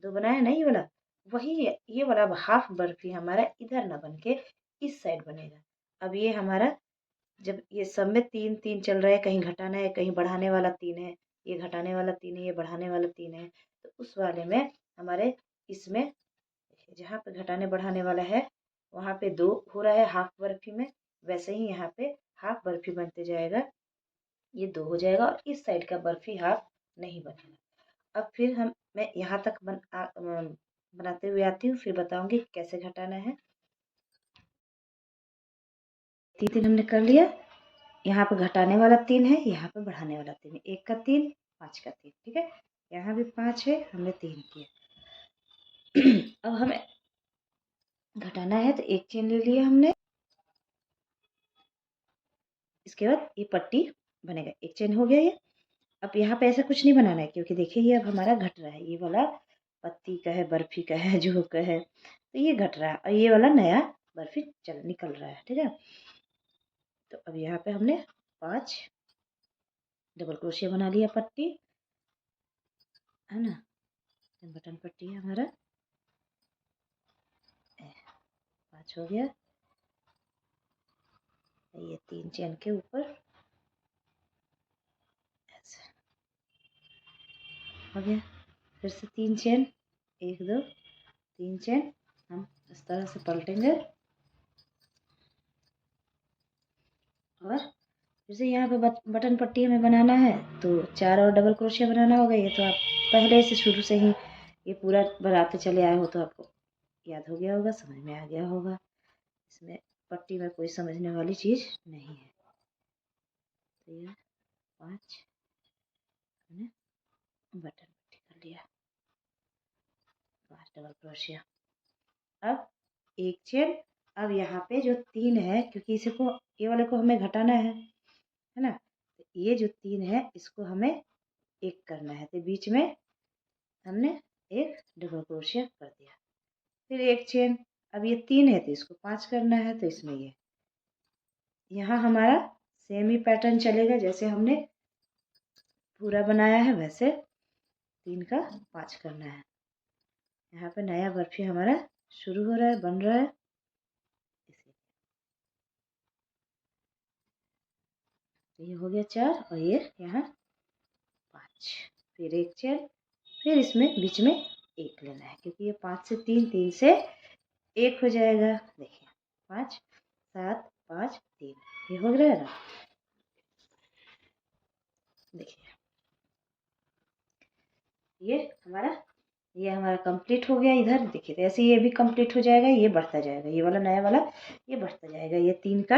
2 बनाए हैं ना, ये वाला वही ये वाला हाफ बर्फी हमारा इधर ना बन के इस साइड बनेगा। अब ये हमारा जब ये सब में 3 3 चल रहा है, कहीं घटाना है कहीं बढ़ाने वाला 3 है, ये घटाने वाला 3 है, ये बढ़ाने वाला 3 है, तो उस वाले में हमारे इसमें जहाँ पे घटाने बढ़ाने वाला है वहाँ पे 2 हो रहा है हाफ बर्फी में, वैसे ही यहाँ पे हाफ बर्फी बनते जाएगा, ये 2 हो जाएगा, और इस साइड का बर्फी हाफ नहीं बनेगा। अब फिर मैं यहाँ तक बनाते हुए आती हूँ, फिर बताऊंगी कैसे घटाना है। 3 3 हमने कर लिया, यहाँ पे घटाने वाला 3 है, यहाँ पे बढ़ाने वाला 3 है, 1 का 3 5 का 3। ठीक है, यहाँ भी 5 है, हमने 3 किया। अब हमें घटाना है तो एक चेन ले लिया हमने, इसके बाद ये पट्टी बनेगा, एक चेन हो गया ये। अब यहाँ पे ऐसा कुछ नहीं बनाना है, क्योंकि देखिए ये अब हमारा घट रहा है, ये वाला पत्ती का है, बर्फी का है, जो का है, तो ये घट रहा है, और ये वाला नया बर्फी निकल रहा है। ठीक है, तो अब यहाँ पे हमने 5 डबल क्रोशिया बना लिया, पट्टी है ना, बटन पट्टी है हमारा, 5 हो गया, ये 3 चेन के ऊपर ऐसे हो गया, फिर से 3 चेन, 1 2 3 चेन, हम इस तरह से पलटेंगे, और फिर से यहाँ पे बटन पट्टी हमें बनाना है तो 4 और डबल क्रोशिया बनाना होगा। ये तो आप पहले से शुरू से ही ये पूरा बनाते चले आए हो, तो आपको याद हो गया होगा, समझ में आ गया होगा, इसमें पट्टी में कोई समझने वाली चीज़ नहीं है। तो ये 5 हमने बटन पट्टी कर लिया, 5 डबल क्रोशिया, अब एक चेन। अब यहाँ पे जो 3 है, क्योंकि इसे को ये वाले को हमें घटाना है ना, तो ये जो 3 है इसको हमें एक करना है, तो बीच में हमने एक डबल क्रोशिया कर दिया, फिर एक चेन। अब ये 3 है तो इसको 5 करना है, तो इसमें ये यहाँ हमारा सेम ही पैटर्न चलेगा, जैसे हमने पूरा बनाया है वैसे 3 का 5 करना है। यहाँ पे नया बर्फी हमारा शुरू हो रहा है, बन रहा है, ये हो गया 4 और ये यहाँ 5। फिर एक चेन, फिर इसमें बीच में 1 लेना है क्योंकि ये 5 से 3, 3 से 1 हो जाएगा। देखिए 5 7 5 3 ये हो गया ना। देखिए ये हमारा कंप्लीट हो गया। इधर देखिए तो ऐसे ये भी कंप्लीट हो जाएगा, ये बढ़ता जाएगा, ये वाला नया वाला ये बढ़ता जाएगा, ये 3 का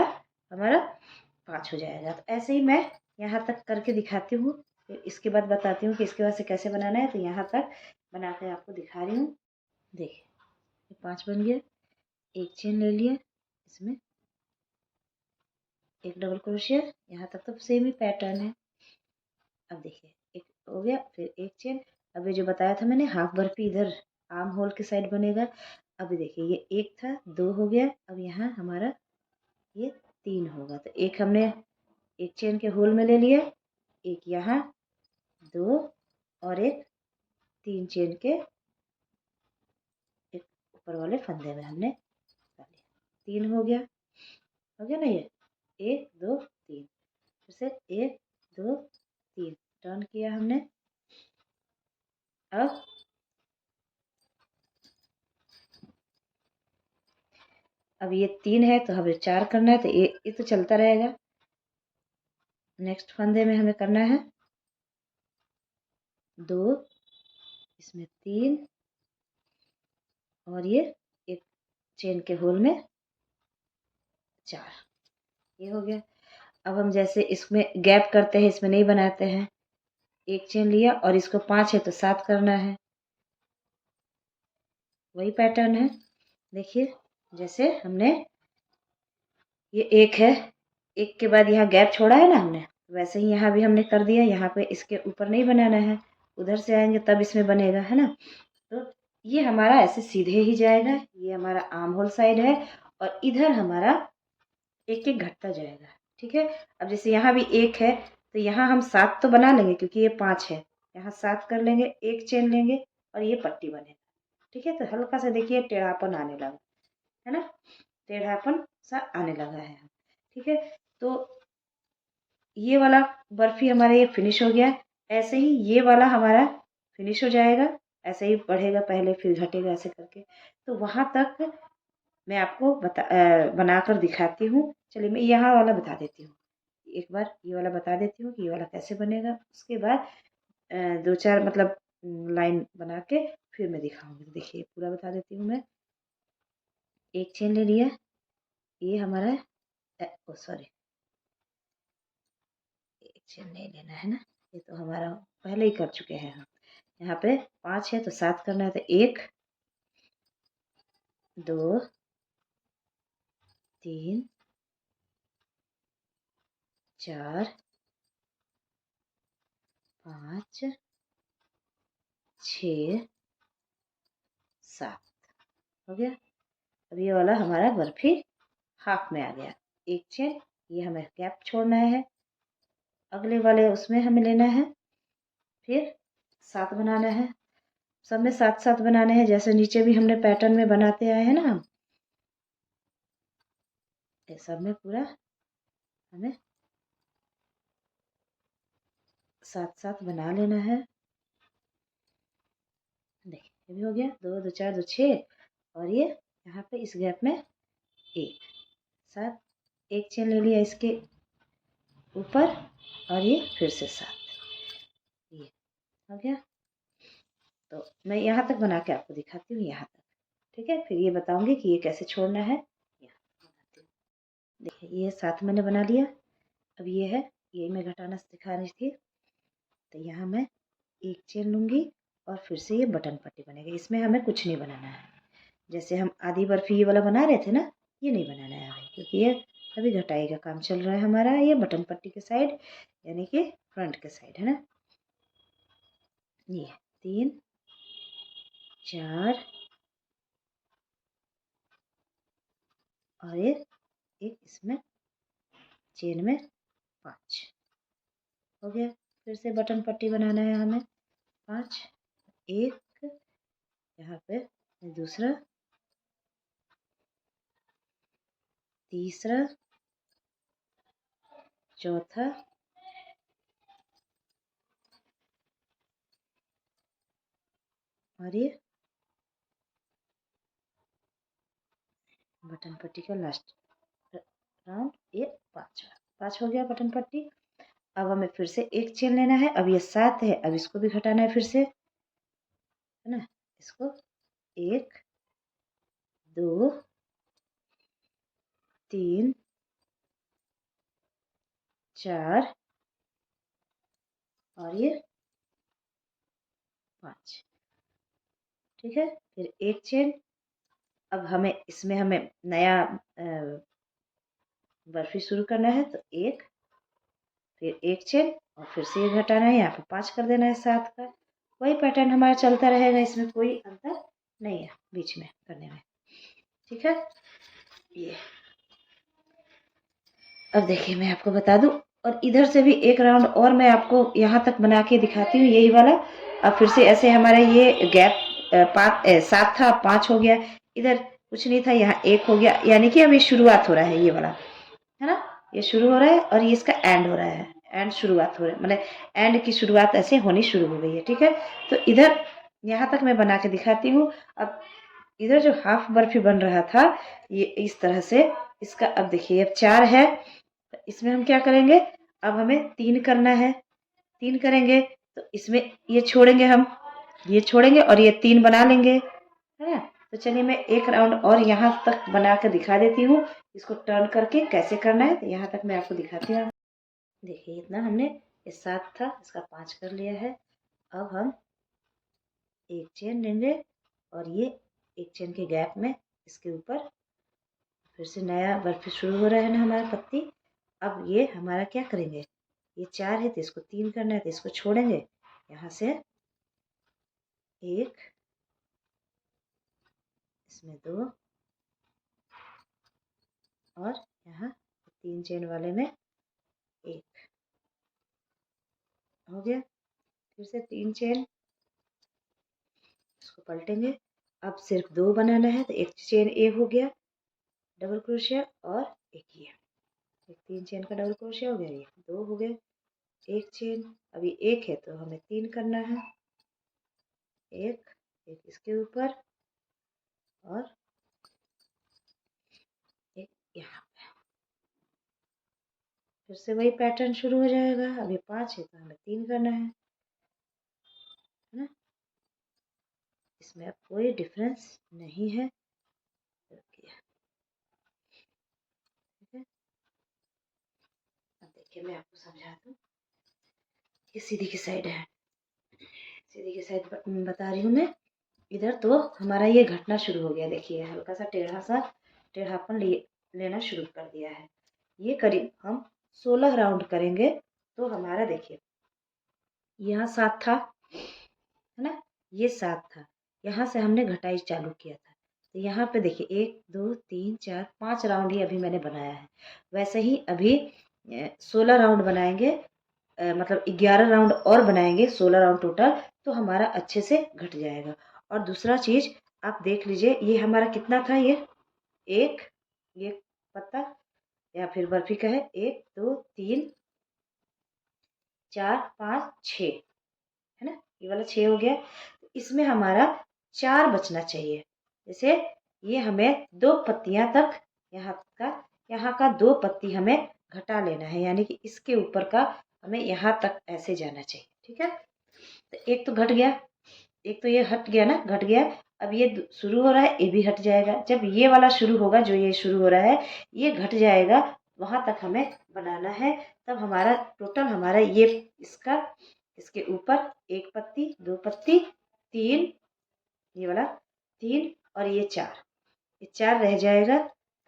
हमारा 5 हो जाएगा। तो ऐसे ही मैं यहाँ तक करके दिखाती हूँ, फिर इसके बाद बताती हूँ कि इसके बाद से कैसे बनाना है। तो यहाँ तक बना के आपको दिखा रही हूँ। देखिए ये 5 बन गया, एक चेन ले लिया, इसमें एक डबल क्रोशिया, यहाँ तक तो सेम ही पैटर्न है। अब देखिए एक हो गया, फिर एक चेन। अब ये जो बताया था मैंने हाफ बर्फी इधर आर्म होल के साइड बनेगा। अभी देखिए ये 1 था, 2 हो गया, अब यहाँ हमारा ये 3 होगा। तो एक हमने एक चेन के होल में ले लिया, एक यहाँ 2 और एक 3 चेन के एक ऊपर वाले फंदे में हमने कर लिया। 3 हो गया ना ये 1 2 3, फिर से 1 2 3 टर्न किया हमने। अब ये 3 है तो हमें 4 करना है, तो ये तो चलता रहेगा। नेक्स्ट फंदे में हमें करना है 2, इसमें 3 और ये एक चेन के होल में 4, ये हो गया। अब हम जैसे इसमें गैप करते हैं, इसमें नहीं बनाते हैं, एक चेन लिया और इसको 5 है तो 7 करना है, वही पैटर्न है। देखिए जैसे हमने ये 1 है, 1 के बाद यहाँ गैप छोड़ा है ना हमने, वैसे ही यहाँ भी हमने कर दिया। यहाँ पे इसके ऊपर नहीं बनाना है, उधर से आएंगे तब इसमें बनेगा, है ना। तो ये हमारा ऐसे सीधे ही जाएगा, ये हमारा आर्म होल साइड है और इधर हमारा एक एक घटता जाएगा। ठीक है, अब जैसे यहाँ भी 1 है तो यहाँ हम 7 तो बना लेंगे क्योंकि ये 5 है, यहाँ 7 कर लेंगे, एक चेन लेंगे और ये पट्टी बनेगा। ठीक है, तो हल्का सा देखिए टेढ़ापन आने लगा है ना, टेढ़ापन सा आने लगा है। ठीक है, तो ये वाला बर्फी हमारा ये फिनिश हो गया। ऐसे ही ये वाला हमारा फिनिश हो जाएगा, ऐसे ही बढ़ेगा, पहले फिर घटेगा, ऐसे करके। तो वहाँ तक मैं आपको बनाकर दिखाती हूँ। चलिए मैं यहाँ वाला बता देती हूँ, एक बार ये वाला बता देती हूँ कि ये वाला कैसे बनेगा। उसके बाद 2-4 मतलब लाइन बना के फिर मैं दिखाऊंगी। देखिए पूरा बता देती हूँ मैं। एक चेन ले लिया, ये हमारा सॉरी, एक चेन नहीं लेना है ना, ये तो हमारा पहले ही कर चुके हैं हम। यहाँ पे 5 है तो 7 करना है, तो 1 2 3 4 5 6 7 हो गया। अब ये वाला हमारा बर्फी हाफ में आ गया। एक चेन, ये हमें गैप छोड़ना है, अगले वाले उसमें हमें लेना है, फिर 7 बनाना है। सब में 7-7 बनाने हैं, जैसे नीचे भी हमने पैटर्न में बनाते आए हैं ना हम, ये सब में पूरा हमें 7-7 बना लेना है। देखिए ये भी हो गया, 2 2 4 2 6 और ये यहाँ पे इस गैप में 1 7, एक चेन ले लिया इसके ऊपर और ये फिर से 7, ये हो गया। तो मैं यहाँ तक बना के आपको दिखाती हूँ, यहाँ तक। ठीक है, फिर ये बताऊंगी कि ये कैसे छोड़ना है। देखिए ये 7 मैंने बना लिया। अब ये है, ये मैं घटाना सिखा रही थी। तो यहाँ मैं एक चेन लूँगी और फिर से ये बटन पट्टी बनेगी। इसमें हमें कुछ नहीं बनाना है, जैसे हम आधी बर्फी ये वाला बना रहे थे ना, ये नहीं बनाना है हमें, क्योंकि ये अभी घटाई का काम चल रहा है हमारा। ये बटन पट्टी के साइड यानी कि फ्रंट के साइड है ना। ये 3 4 और एक इसमें चेन में 5 हो गया। फिर से बटन पट्टी बनाना है हमें 5, एक यहाँ पे, दूसरा, तीसरा, चौथा और ये बटन पट्टी का लास्ट राउंड, ये 5 हो गया बटन पट्टी। अब हमें फिर से एक चेन लेना है। अब ये 7 है, अब इसको भी घटाना है फिर से, है ना। इसको 1 2 3 4 और ये 5, ठीक है। फिर एक चेन। अब हमें इसमें हमें नया बर्फी शुरू करना है, तो एक, फिर एक चेन और फिर से ये घटाना है, यहाँ पे 5 कर देना है 7 का। वही पैटर्न हमारा चलता रहेगा, इसमें कोई अंतर नहीं है बीच में करने में, ठीक है। ये अब देखिए मैं आपको बता दूं, और इधर से भी एक राउंड और मैं आपको यहाँ तक बना के दिखाती हूँ, यही वाला। अब फिर से ऐसे हमारा ये गैप 7 था, 5 हो गया। इधर कुछ नहीं था, यहाँ 1 हो गया, यानी कि अब ये शुरुआत हो रहा है, ये वाला, है ना। ये शुरू हो रहा है और ये इसका एंड हो रहा है, एंड शुरुआत हो रहा है, मतलब एंड की शुरुआत ऐसे होनी शुरू हो गई है, ठीक है। तो इधर यहाँ तक मैं बना के दिखाती हूँ। अब इधर जो हाफ बर्फी बन रहा था, ये इस तरह से इसका, अब देखिए अब 4 है, तो इसमें हम क्या करेंगे, अब हमें 3 करना है। 3 करेंगे तो इसमें ये छोड़ेंगे, हम ये छोड़ेंगे और ये 3 बना लेंगे, है ना। तो चलिए मैं एक राउंड और यहाँ तक बना कर दिखा देती हूँ, इसको टर्न करके कैसे करना है, तो यहाँ तक मैं आपको दिखाती हूँ। देखिए इतना हमने, ये 7 था, इसका 5 कर लिया है। अब हम एक चेन लेंगे और ये एक चेन के गैप में इसके ऊपर फिर से नया बर्फी शुरू हो रहा है ना हमारा पत्ती। अब ये हमारा क्या करेंगे, ये 4 है तो इसको 3 करना है, तो इसको छोड़ेंगे यहाँ से, एक, इसमें 2 और यहाँ 3 चेन वाले में 1 हो गया। फिर से 3 चेन, इसको पलटेंगे। अब सिर्फ 2 बनाना है, तो एक चेन एक हो गया डबल क्रोशिया, और एक ये एक 3 चेन का डबल क्रोशिया हो गया, ये 2 हो गए। एक चेन, अभी एक है तो हमें 3 करना है, एक, एक इसके ऊपर और एक यहाँ। फिर से वही पैटर्न शुरू हो जाएगा। अभी 5 है तो हमें 3 करना है ना। इसमें अब कोई डिफरेंस नहीं है, ठीक है। अब देखिए मैं आपको समझा दूँ, ये सीधी की साइड है, सीधी की साइड बता रही हूँ मैं। इधर तो हमारा ये घटना शुरू हो गया, देखिए हल्का सा टेढ़ापन लेना शुरू कर दिया है। ये करीब हम 16 राउंड करेंगे तो हमारा, देखिए यहाँ 7 था, है ना, ये 7 था, यहाँ से हमने घटाई चालू किया था, तो यहाँ पे देखिए 1 2 3 4 5 राउंड ही अभी मैंने बनाया है। वैसे ही अभी 16 राउंड बनाएंगे, मतलब 11 राउंड और बनाएंगे, 16 राउंड टोटल, तो हमारा अच्छे से घट जाएगा। और दूसरा चीज़ आप देख लीजिए, ये हमारा कितना था, ये एक, ये पत्ता या फिर बर्फी का है, 1 2 3 4 5 6, है ना, ये वाला 6 हो गया। इसमें हमारा 4 बचना चाहिए। जैसे ये हमें 2 पत्तियां तक, यहाँ का 2 पत्ती हमें घटा लेना है, यानी कि इसके ऊपर का हमें यहाँ तक ऐसे जाना चाहिए, ठीक है। तो एक तो घट गया, एक तो ये हट गया ना, घट गया। अब ये शुरू हो रहा है, ये भी हट जाएगा। जब ये वाला शुरू होगा, जो ये शुरू हो रहा है, ये घट जाएगा, वहां तक हमें बनाना है। तब हमारा टोटल, हमारा ये इसका, इसके ऊपर 1 पत्ती 2 पत्ती 3, ये वाला 3 और ये 4, ये 4 रह जाएगा।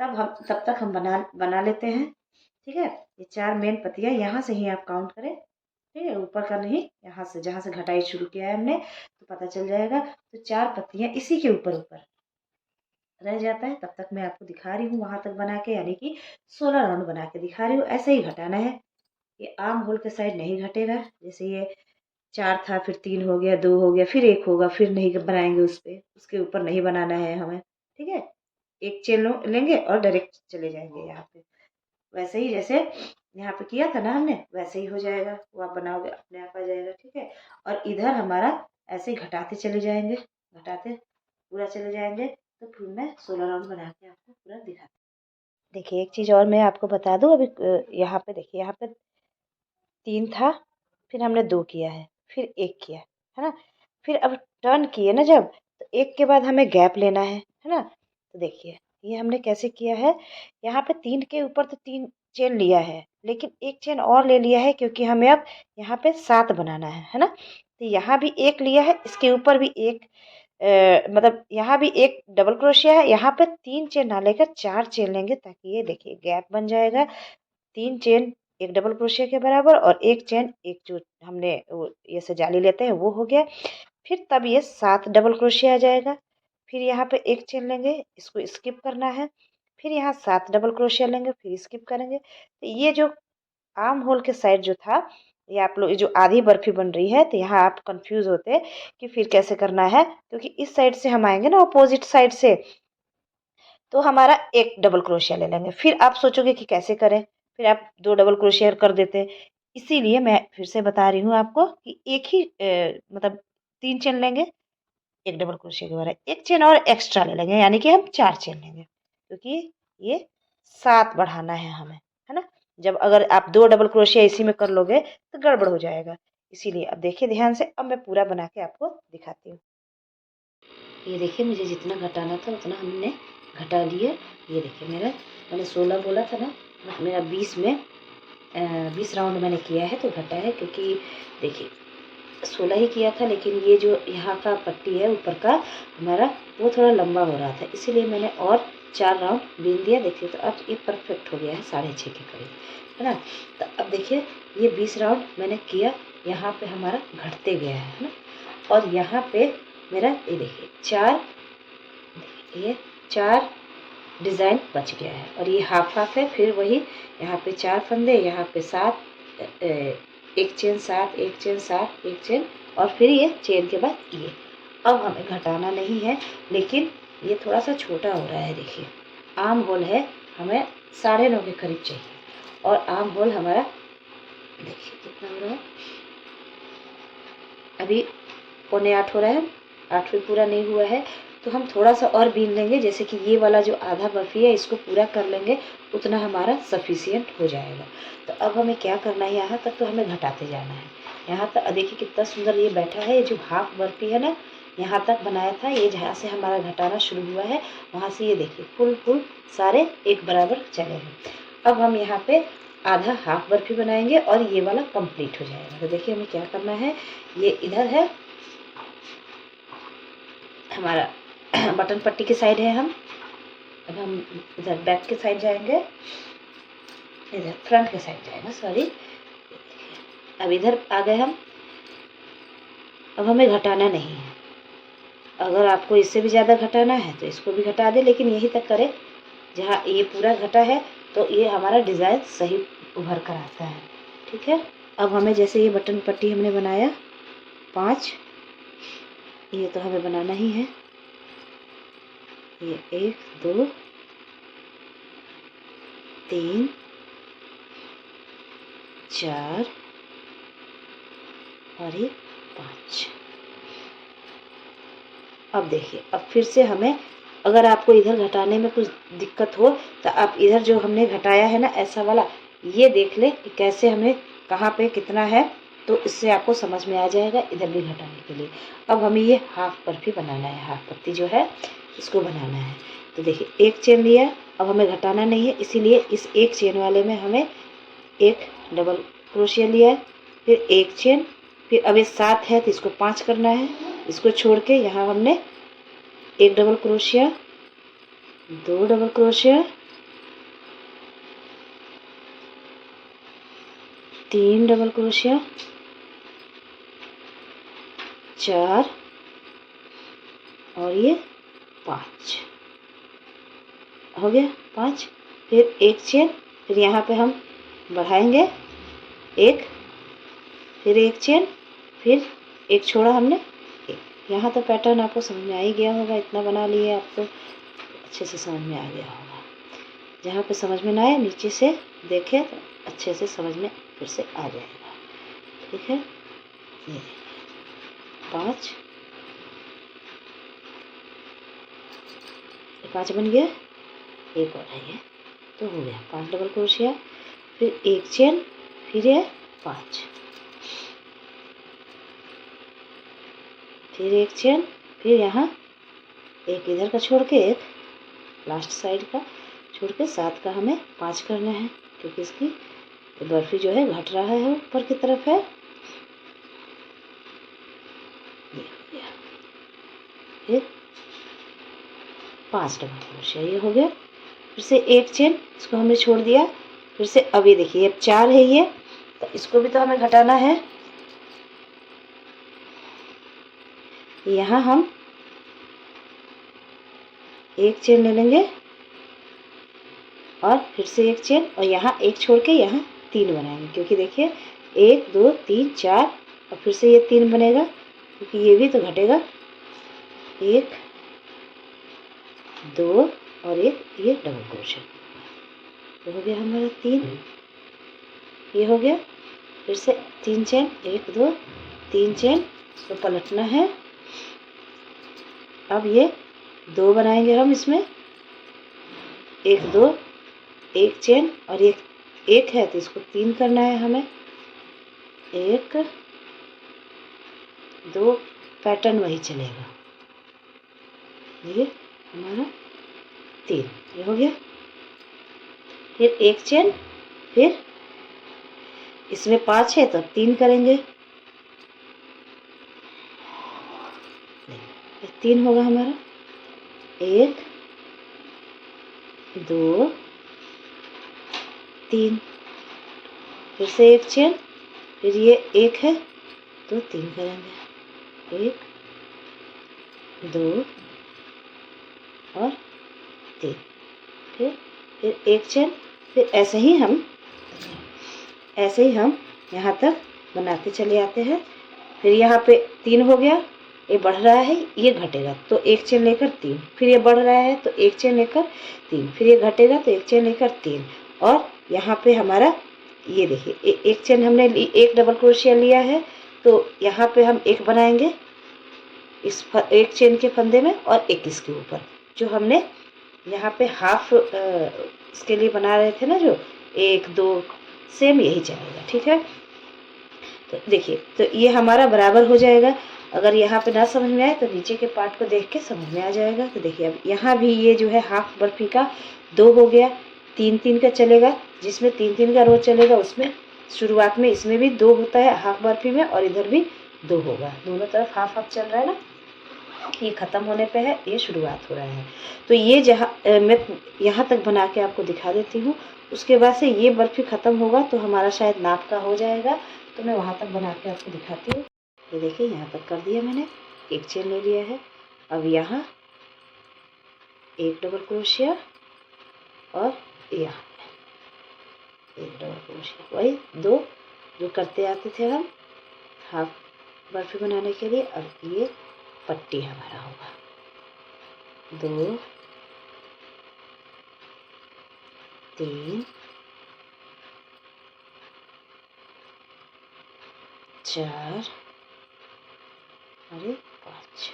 तब तक हम बना बना लेते हैं, ठीक है। ये 4 मेन पत्तियां यहाँ से ही आप काउंट करें, ठीक है, ऊपर का नहीं, यहाँ से जहाँ से घटाई शुरू किया है हमने, तो पता चल जाएगा। तो 4 पत्तियां इसी के ऊपर ऊपर रह जाता है। तब तक मैं आपको दिखा रही हूँ वहां तक बना के, यानी कि 16 राउंड बना के दिखा रही हूँ। ऐसे ही घटाना है, ये आर्म होल के साइड नहीं घटेगा। जैसे ये 4 था, फिर 3 हो गया, 2 हो गया, फिर 1 होगा, फिर नहीं बनाएंगे उस पर, उसके ऊपर नहीं बनाना है हमें, ठीक है। एक चेन लेंगे और डायरेक्ट चले जाएंगे यहाँ पे, वैसे ही जैसे यहाँ पे किया था ना हमने, वैसे ही हो जाएगा। वो आप बनाओगे अपने आप आ जाएगा, ठीक है। और इधर हमारा ऐसे ही घटाते चले जाएंगे, घटाते पूरा चले जाएंगे तो फिर मैं 16 राउंड बना के आपको पूरा दिखाती हूँ। देखिए एक चीज़ और मैं आपको बता दूँ, अभी यहाँ पे देखिए, यहाँ पे 3 था, फिर हमने 2 किया है, फिर 1 किया है ना। फिर अब टर्न किए ना जब, तो 1 के बाद हमें गैप लेना है ना। तो देखिए ये हमने कैसे किया है, यहाँ पे 3 के ऊपर तो 3 चेन लिया है, लेकिन 1 चेन और ले लिया है क्योंकि हमें अब यहाँ पे 7 बनाना है ना। तो यहाँ भी 1 लिया है, इसके ऊपर भी 1, मतलब यहाँ भी 1 डबल क्रोशिया है, यहाँ पे 3 चेन ना लेकर 4 चेन लेंगे, ताकि ये देखिए गैप बन जाएगा। 3 चेन 1 डबल क्रोशिया के बराबर, और 1 चेन, एक जो हमने वो ये से जाली लेते हैं वो हो गया। फिर तब ये 7 डबल क्रोशिया आ जाएगा। फिर यहाँ पे 1 चेन लेंगे, इसको स्किप करना है। फिर यहाँ 7 डबल क्रोशिया लेंगे, फिर स्किप करेंगे। तो ये जो आर्म होल के साइड जो था, ये आप लोग जो आधी बर्फी बन रही है, तो यहाँ आप कंफ्यूज होते कि फिर कैसे करना है, क्योंकि इस साइड से हम आएंगे ना अपोजिट साइड से, तो हमारा 1 डबल क्रोशिया ले लेंगे। फिर आप सोचोगे कि कैसे करें, फिर आप 2 डबल क्रोशिया कर देते। इसीलिए मैं फिर से बता रही हूँ आपको कि एक ही मतलब 3 चेन लेंगे, 1 डबल क्रोशिया के बराबर 1 चेन और एक्स्ट्रा ले लेंगे, यानी कि हम 4 चेन लेंगे, क्योंकि ये 7 बढ़ाना है हमें, है ना। जब अगर आप 2 डबल क्रोशिया इसी में कर लोगे तो गड़बड़ हो जाएगा। इसीलिए अब देखिए ध्यान से, अब मैं पूरा बना के आपको दिखाती हूँ। ये देखिए मुझे जितना घटाना था उतना हमने घटा लिया। ये देखिए मैंने 16 बोला था ना, मेरा 20 में 20 राउंड मैंने किया है, तो घटा है, क्योंकि देखिए 16 ही किया था, लेकिन ये जो यहाँ का पट्टी है ऊपर का हमारा, वो थोड़ा लंबा हो रहा था, इसीलिए मैंने और 4 राउंड बीन दिया। देखिए तो अब ये परफेक्ट हो गया है 6.5 के करीब, है ना। तो अब देखिए ये 20 राउंड मैंने किया, यहाँ पे हमारा घटते गया है ना। और यहाँ पे मेरा ये देखिए 4, ये 4 डिज़ाइन बच गया है, और ये हाफ हाफ है। फिर वही यहाँ पे 4 फंदे, यहाँ पे 7, 1 चेन 7, 1 चेन 7, 1 चेन, और फिर ये चेन के बाद ये। अब हमें घटाना नहीं है, लेकिन ये थोड़ा सा छोटा हो रहा है। देखिए आर्म होल है, हमें 9.5 के करीब चाहिए, और आर्म होल हमारा देखिए कितना हो रहा है, अभी 7:45 हो रहा है, 8 भी पूरा नहीं हुआ है। तो हम थोड़ा सा और बीन लेंगे, जैसे कि ये वाला जो आधा बर्फी है इसको पूरा कर लेंगे, उतना हमारा सफिशियंट हो जाएगा। तो अब हमें क्या करना है, यहाँ तक तो हमें घटाते जाना है। यहाँ तक देखिए कितना सुंदर ये बैठा है, ये जो हाफ बर्फी है ना, यहाँ तक बनाया था, ये जहाँ से हमारा घटाना शुरू हुआ है वहाँ से ये देखिए फुल सारे एक बराबर चले हैं। अब हम यहाँ पे आधा हाफ बर्फी बनाएंगे और ये वाला कंप्लीट हो जाएगा। तो देखिए हमें क्या करना है, ये इधर है हमारा बटन पट्टी के साइड है हम। अब हम इधर बैक के साइड जाएंगे, इधर फ्रंट के साइड जाएगा, सॉरी। अब इधर आ गए हम। अब हमें घटाना नहीं है, अगर आपको इससे भी ज़्यादा घटाना है तो इसको भी घटा दे, लेकिन यही तक करें जहाँ ये पूरा घटा है, तो ये हमारा डिज़ाइन सही उभर कर आता है। ठीक है, अब हमें जैसे ये बटन पट्टी हमने बनाया 5, ये तो हमें बनाना ही है। ये 1 2 3 4 और ये 5। अब देखिए, अब फिर से हमें, अगर आपको इधर घटाने में कुछ दिक्कत हो तो आप इधर जो हमने घटाया है ना ऐसा वाला, ये देख ले कि कैसे हमें कहाँ पे कितना है, तो इससे आपको समझ में आ जाएगा इधर भी घटाने के लिए। अब हमें ये हाफ बर्फी बनाना है, हाफ पत्ती जो है इसको बनाना है। तो देखिए 1 चेन लिया, अब हमें घटाना नहीं है, इसीलिए इस 1 चेन वाले में हमें 1 डबल क्रोशिया लिया है, फिर 1 चेन, फिर अब ये 7 है तो इसको 5 करना है, इसको छोड़ के यहाँ हमने 1 double crochet, 2 double crochet, 3 double crochet, 4 और ये 5 हो गया 5। फिर 1 चेन, फिर यहाँ पे हम बढ़ाएंगे 1, फिर 1 चेन, फिर 1 छोड़ा हमने 1। यहाँ तो पैटर्न आपको समझ में आ ही गया होगा, इतना बना लिए आप तो अच्छे से समझ में आ गया होगा। जहाँ पे समझ में ना आए नीचे से देखें तो अच्छे से समझ में फिर से आ जाएगा। ठीक है, ये 5 5 बन गया, एक और है ये, तो हो गया 5 डबल क्रोशिया, फिर एक चेन, फिर ये 5, फिर एक चेन, फिर यहाँ एक इधर का छोड़ के, एक लास्ट साइड का छोड़ के 7 का हमें 5 करना है, क्योंकि इसकी बर्फी जो है घट रहा है, ऊपर की तरफ है। ये हो गया, फिर 5 डबल क्रोशिया, ये हो गया, फिर से एक चेन, इसको हमने छोड़ दिया, फिर से अब ये देखिए अब 4 है ये, तो इसको भी तो हमें घटाना है। यहाँ हम एक चेन ले लेंगे और फिर से एक चेन, और यहाँ एक छोड़ के यहाँ 3 बनाएंगे, क्योंकि देखिए 1 2 3 4, और फिर से ये 3 बनेगा, क्योंकि ये भी तो घटेगा, 1 2 और एक ये डबल क्रोशिया, ये हो गया हमारा 3, ये हो गया, फिर से 3 चेन, 1 2 3 चेन, तो पलटना है। अब ये 2 बनाएंगे हम इसमें, 1 2 एक चेन, और एक है तो इसको 3 करना है हमें, 1 2, पैटर्न वही चलेगा, ये हमारा 3, ये हो गया, फिर एक चेन, फिर इसमें 5 है तो 3 करेंगे, 3 होगा हमारा, 1 2 3, फिर से एक चेन, फिर ये 1 है तो 3 करेंगे, 1 2 और 3, फिर एक चेन, फिर ऐसे ही हम यहाँ तक बनाते चले आते हैं। फिर यहाँ पे 3 हो गया, ये बढ़ रहा है, ये घटेगा तो एक चेन लेकर 3, फिर ये बढ़ रहा है तो एक चेन लेकर 3, फिर ये घटेगा तो एक चेन लेकर 3, और यहाँ पे हमारा ये देखिए एक चेन हमने एक डबल क्रोशिया लिया है, तो यहाँ पे हम एक बनाएंगे इस एक चेन के फंदे में, और एक इसके ऊपर, जो हमने यहाँ पे हाफ इसके लिए बना रहे थे ना, जो 1 2, सेम यही चलेगा, ठीक है। तो देखिए तो ये हमारा बराबर हो जाएगा। अगर यहाँ पे ना समझ में आए तो नीचे के पार्ट को देख के समझ में आ जाएगा। तो देखिए अब यहाँ भी ये जो है हाफ बर्फी का 2 हो गया, 3 3 का चलेगा, जिसमें 3 3 का रो चलेगा, उसमें शुरुआत में इसमें भी 2 होता है हाफ बर्फी में, और इधर भी 2 होगा, दोनों तरफ हाफ हाफ चल रहा है ना। ये ख़त्म होने पे है, ये शुरुआत हो रहा है। तो ये जहाँ मैं यहाँ तक बना के आपको दिखा देती हूँ, उसके बाद से ये बर्फी ख़त्म होगा तो हमारा शायद नाप का हो जाएगा, तो मैं वहाँ तक बना के आपको दिखाती हूँ। ये देखिए यहाँ तक कर दिया मैंने, एक चेन ले लिया है, अब यहाँ एक डबल क्रोशिया, और यहाँ एक डबल क्रोशिया, वही 2 जो करते आते थे हम हाफ बर्फी बनाने के लिए। अब ये पट्टी हमारा होगा, 2 3 4 और 5।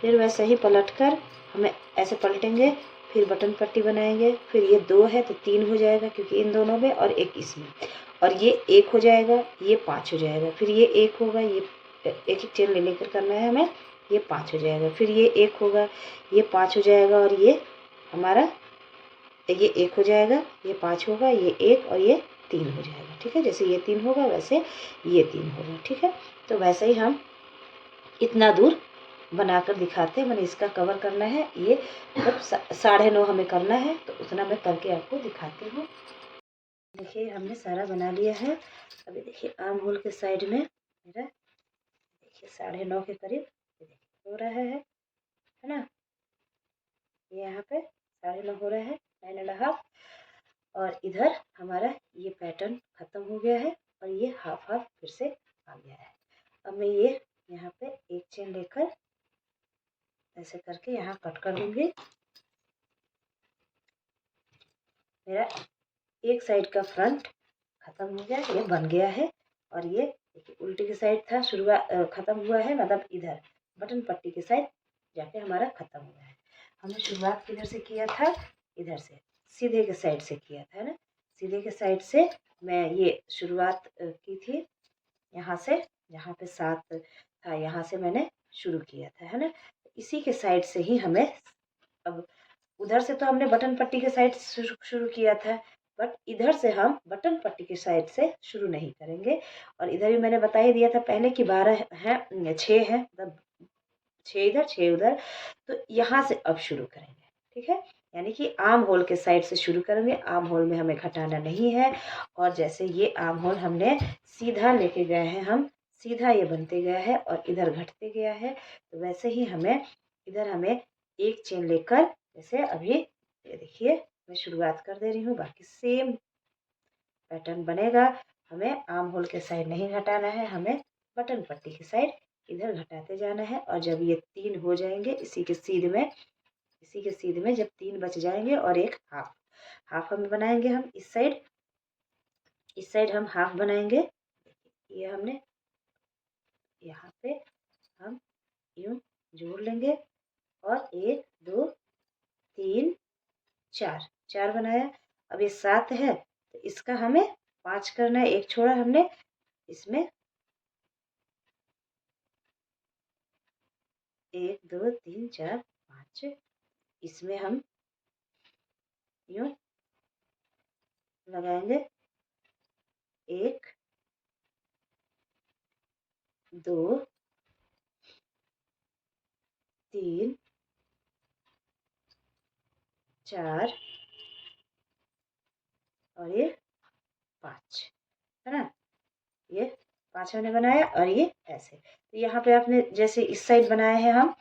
फिर वैसे ही पलटकर हमें ऐसे पलटेंगे, फिर बटन पट्टी बनाएंगे, फिर ये 2 है तो 3 हो जाएगा, क्योंकि इन दोनों में, और एक इसमें, और ये 1 हो जाएगा, ये 5 हो जाएगा, फिर ये 1 होगा, ये एक चेन ले लेकर करना है हमें, ये 5 हो जाएगा, फिर ये 1 होगा, ये 5 हो जाएगा, और ये हमारा ये 1 हो जाएगा, ये 5 होगा, ये 1 और ये 3 हो जाएगा, ठीक है। जैसे ये 3 होगा वैसे ये 3 होगा, ठीक है। तो वैसे ही हम इतना दूर बनाकर दिखाते हैं, मैंने इसका कवर करना है, ये मतलब 9.5 हमें करना है, तो उतना मैं करके आपको दिखाती हूँ। देखिए हमने सारा बना लिया है। अभी देखिए आर्म होल के साइड में मेरा देखिए 9.5 के करीब हो रहा है ना, ये यहाँ पे 9.5 हो रहा है, 9.5, और इधर हमारा ये पैटर्न खत्म हो गया है, और ये हाफ हाफ फिर से आ गया है। अब मैं ये यहाँ पे एक चेन लेकर ऐसे करके यहाँ कट कर दूंगी। मेरा एक साइड का फ्रंट खत्म हो गया, ये बन गया है, और ये देखिए उल्टी की साइड था, शुरुआत खत्म हुआ है, मतलब इधर बटन पट्टी की साइड जाके हमारा ख़त्म हुआ है। हमने शुरुआत किधर से किया था, इधर से सीधे के साइड से किया था ना, सीधे के साइड से मैं ये शुरुआत की थी यहाँ से, जहाँ पे 7 था यहाँ से मैंने शुरू किया था, है ना। इसी के साइड से ही हमें अब उधर से तो हमने बटन पट्टी के साइड शुरू किया था, बट इधर से हम बटन पट्टी के साइड से शुरू नहीं करेंगे। और इधर भी मैंने बता ही दिया था पहले कि 12 है, 6 है, मतलब 6 इधर 6 उधर, तो यहाँ से अब शुरू करेंगे, ठीक है। यानी कि आर्म होल के साइड से शुरू करेंगे, आर्म होल में हमें घटाना नहीं है। और जैसे ये आर्म होल हमने सीधा लेके गए हैं, हम सीधा ये बनते गया है और इधर घटते गया है, तो वैसे ही हमें इधर हमें एक चेन लेकर, जैसे अभी ये देखिए मैं शुरुआत कर दे रही हूँ, बाकी सेम पैटर्न बनेगा। हमें आर्म होल के साइड नहीं घटाना है, हमें बटन पट्टी के साइड इधर घटाते जाना है। और जब ये 3 हो जाएंगे इसी के सीध में जब 3 बच जाएंगे और एक हाफ हमें बनाएंगे, हम इस साइड हम हाफ बनाएंगे। ये हमने यहाँ पे हम यूं जोड़ लेंगे और 1 2 3 4 बनाया। अब ये 7 है तो इसका हमें 5 करना है, एक छोड़ा हमने, इसमें 1 2 3 4 5, इसमें हम यूं लगाएंगे 1 2 3 4 और ये 5, है ना। ये 5 हमने बनाया और ये ऐसे, तो यहाँ पे आपने जैसे इस साइड बनाए हैं हम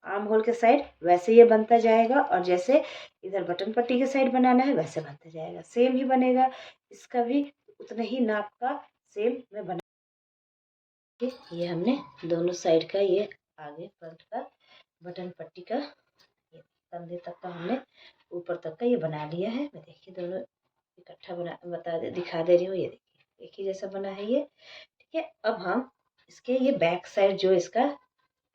आर्म होल के साइड, वैसे ये बनता जाएगा। और जैसे इधर बटन पट्टी के साइड बनाना है वैसे बनता जाएगा, सेम ही बनेगा। इसका भी उतना ही नाप का सेम मैं बना, ये हमने दोनों साइड का, ये आगे फ्रंट का बटन पट्टी का, ये कंधे तक का हमने ऊपर तक का ये बना लिया है। मैं देखिए दोनों इकट्ठा दिखा दे रही हूँ। ये देखिए एक ही जैसा बना है ये, ठीक है। अब हम इसके ये बैक साइड जो इसका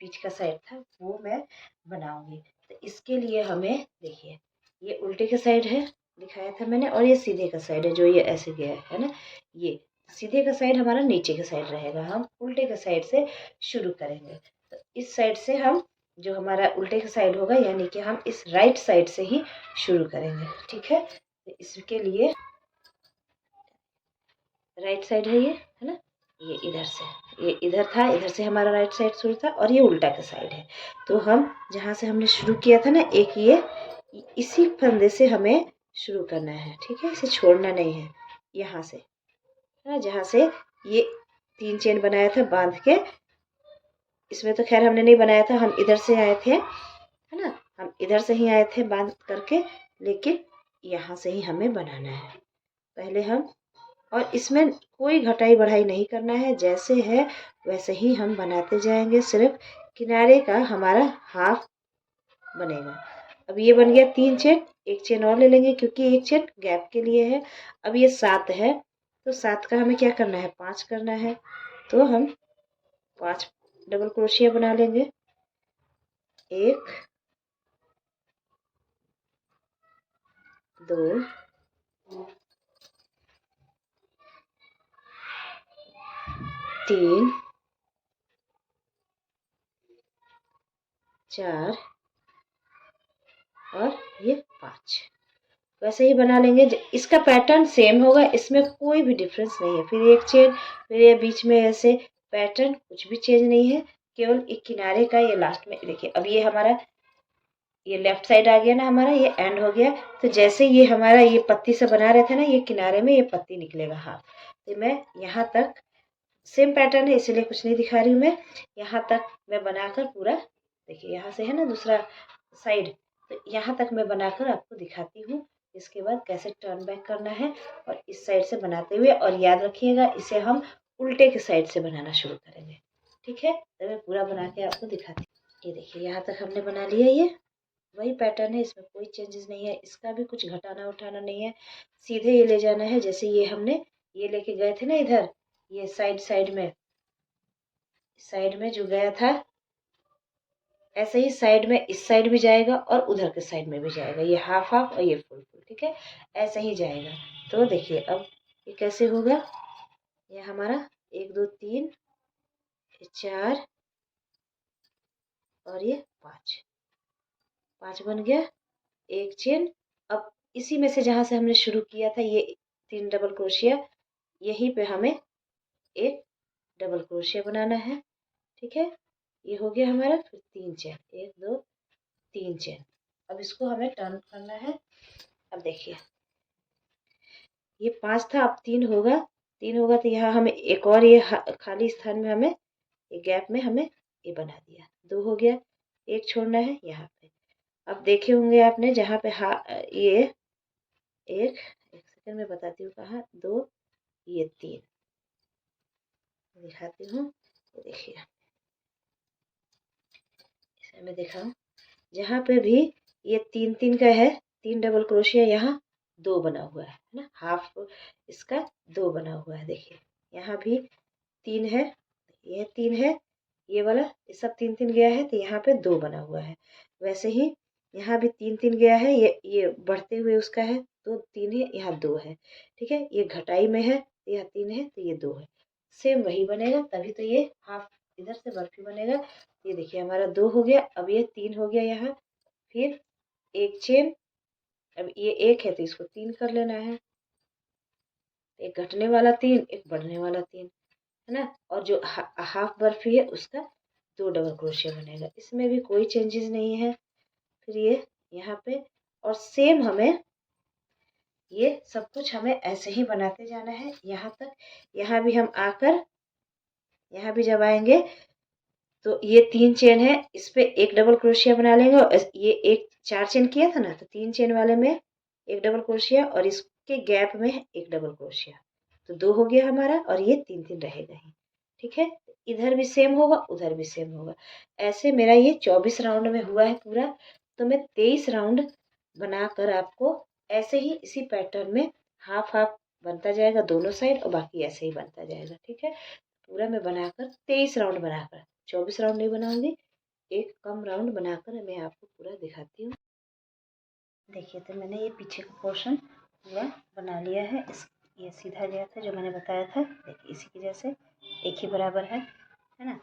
पीछ का साइड था वो मैं बनाऊंगी। तो इसके लिए हमें देखिए ये उल्टे के साइड है दिखाया था मैंने, और ये सीधे का साइड है जो ये ऐसे गया है ना। ये सीधे का साइड हमारा नीचे का साइड रहेगा, हम उल्टे के साइड से शुरू करेंगे। तो इस साइड से हम जो हमारा उल्टे का साइड होगा, यानी कि हम इस राइट साइड से ही शुरू करेंगे, ठीक है। तो इसके लिए राइट साइड है ये, है ना। ये इधर से, ये इधर था, इधर से हमारा राइट साइड शुरू था और ये उल्टा का साइड है। तो हम जहाँ से हमने शुरू किया था ना, एक ये इसी फंदे से हमें शुरू करना है, ठीक है। इसे छोड़ना नहीं है, यहाँ से, है ना, जहाँ से ये 3 चेन बनाया था बांध के। इसमें तो खैर हमने नहीं बनाया था, हम इधर से आए थे, है ना, हम इधर से ही आए थे बांध करके, लेकिन यहाँ से ही हमें बनाना है पहले हम। और इसमें कोई घटाई बढ़ाई नहीं करना है, जैसे है वैसे ही हम बनाते जाएंगे, सिर्फ किनारे का हमारा हाफ बनेगा। अब ये बन गया 3 चेन, एक चेन और ले लेंगे क्योंकि एक चेन गैप के लिए है। अब ये 7 है, तो 7 का हमें क्या करना है, 5 करना है। तो हम 5 डबल क्रोशिया बना लेंगे, 1 2 3 4 और ये 5, वैसे ही बना लेंगे। इसका पैटर्न सेम होगा, इसमें कोई भी डिफरेंस नहीं है। फिर एक चेन, फिर ये बीच में ऐसे, पैटर्न कुछ भी चेंज नहीं है, केवल एक किनारे का ये लास्ट में देखिए। अब ये हमारा ये लेफ्ट साइड आ गया ना, हमारा ये एंड हो गया। तो जैसे ये हमारा ये पत्ती से बना रहे थे ना, ये किनारे में ये पत्ती निकलेगा हाफ। तो मैं यहाँ तक सेम पैटर्न है इसलिए कुछ नहीं दिखा रही हूँ मैं, यहाँ तक मैं बनाकर पूरा देखिए, यहाँ से है ना दूसरा साइड, तो यहाँ तक मैं बनाकर आपको दिखाती हूँ। इसके बाद कैसे टर्न बैक करना है और इस साइड से बनाते हुए, और याद रखिएगा इसे हम उल्टे के साइड से बनाना शुरू करेंगे, ठीक है। तो मैं पूरा बना के आपको दिखाती हूँ। ये देखिए यहाँ तक हमने बना लिया, ये वही पैटर्न है, इसमें कोई चेंजेस नहीं है, इसका भी कुछ घटाना उठाना नहीं है, सीधे ये ले जाना है। जैसे ये हमने ये लेके गए थे ना इधर, ये साइड में जो गया था, ऐसे ही साइड में इस साइड भी जाएगा और उधर के साइड में भी जाएगा, ये हाफ हाफ और ये फुल फुल, ठीक है, ऐसे ही जाएगा। तो देखिए अब ये कैसे होगा, ये हमारा 1 2 3 4 और ये 5 बन गया, एक चेन। अब इसी में से जहाँ से हमने शुरू किया था ये 3 डबल क्रोशिया, यहीं पे हमें एक डबल क्रोशिया बनाना है, ठीक है। ये हो गया हमारा, फिर 3 चेन, 1 2 3 चेन। अब इसको हमें टर्न करना है। अब देखिए ये 5 था, अब 3 होगा, 3 होगा तो यहाँ हमें एक और ये खाली स्थान में हमें ये गैप में हमें ये बना दिया, 2 हो गया, एक छोड़ना है यहाँ पे। अब देखे होंगे आपने जहाँ पे ये एक सेकंड में बताती हूँ कहाँ, 2 ये 3 दिखाती हूँ। ये देखिए इसे मैं दिखाऊँ, जहाँ पे भी ये 3 3 का है, 3 डबल क्रोशिया, यहाँ 2 बना हुआ है ना, हाफ इसका 2 बना हुआ है। देखिए यहाँ भी 3 है, ये 3 है, ये वाला ये सब 3 3 गया है तो यहाँ पे 2 बना हुआ है। वैसे ही यहाँ भी 3 3 गया है, ये बढ़ते हुए उसका है तो 3 है, यहाँ 2 है, ठीक है। ये घटाई में है, यहाँ 3 है तो ये 2 है, सेम वही बनेगा, तभी तो ये हाफ इधर से बर्फी बनेगा। ये देखिए हमारा 2 हो गया, अब ये 3 हो गया यहाँ, फिर एक चेन। अब ये 1 है तो इसको 3 कर लेना है, एक घटने वाला 3, एक बढ़ने वाला 3, है ना। और जो हाफ बर्फी है उसका 2 डबल क्रोशिया बनेगा, इसमें भी कोई चेंजेस नहीं है। फिर ये यहाँ पे, और सेम हमें ये सब कुछ हमें ऐसे ही बनाते जाना है यहाँ तक। यहाँ भी हम आकर, यहाँ भी जब आएंगे तो ये 3 चेन है, इस पे एक डबल क्रोशिया बना लेंगे, और ये एक 4 चेन किया था ना, तो 3 चेन वाले में एक डबल क्रोशिया और इसके गैप में एक डबल क्रोशिया, तो 2 हो गया हमारा, और ये 3 3 रहेगा ही, ठीक है। इधर भी सेम होगा, उधर भी सेम होगा। ऐसे मेरा ये 24 राउंड में हुआ है पूरा, तो मैं 23 राउंड बनाकर आपको ऐसे ही इसी पैटर्न में हाफ हाफ बनता जाएगा दोनों साइड, और बाकी ऐसे ही बनता जाएगा, ठीक है। पूरा मैं बनाकर 23 राउंड बनाकर, 24 राउंड नहीं बनाऊंगी, एक कम राउंड बनाकर मैं आपको पूरा दिखाती हूँ। देखिए तो मैंने ये पीछे का पोर्शन पूरा बना लिया है, इस ये सीधा गया था जो मैंने बताया था, देखिए इसी की जैसे एक ही बराबर है ना।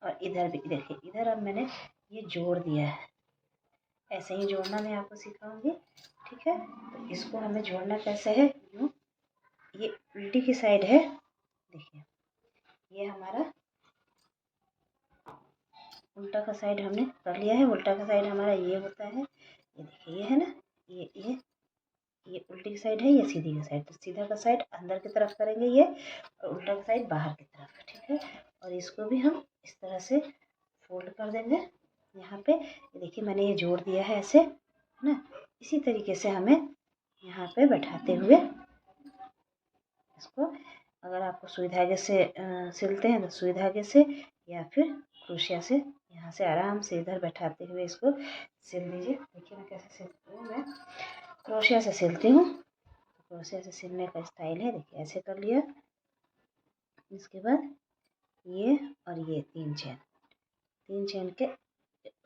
और इधर भी देखिए, इधर अब मैंने ये जोड़ दिया है, ऐसे ही जोड़ना मैं आपको सिखाऊंगी, ठीक है। तो इसको हमें जोड़ना कैसे है, यूँ, ये उल्टी की साइड है, देखिए ये हमारा उल्टा का साइड हमने कर लिया है। उल्टा का साइड हमारा ये होता है, ये देखिए ये है ना, ये उल्टी की साइड है, ये सीधी की साइड, तो सीधा का साइड अंदर की तरफ करेंगे ये, और उल्टा का साइड बाहर की तरफ, ठीक है। और इसको भी हम इस तरह से फोल्ड कर देंगे यहाँ पे। ये देखिए मैंने ये जोड़ दिया है ऐसे, है ना। इसी तरीके से हमें यहाँ पे बैठाते हुए इसको, अगर आपको सुई धागे से सिलते हैं तो सुई धागे से, या फिर क्रोशिया से यहाँ से आराम से इधर बैठाते हुए इसको सिल दीजिए। देखिए मैं कैसे सिलती हूँ, मैं क्रोशिया से सिलती हूँ। क्रोशिया से सिलने का स्टाइल है, देखिए ऐसे कर लिया, इसके बाद ये और ये 3 चेन के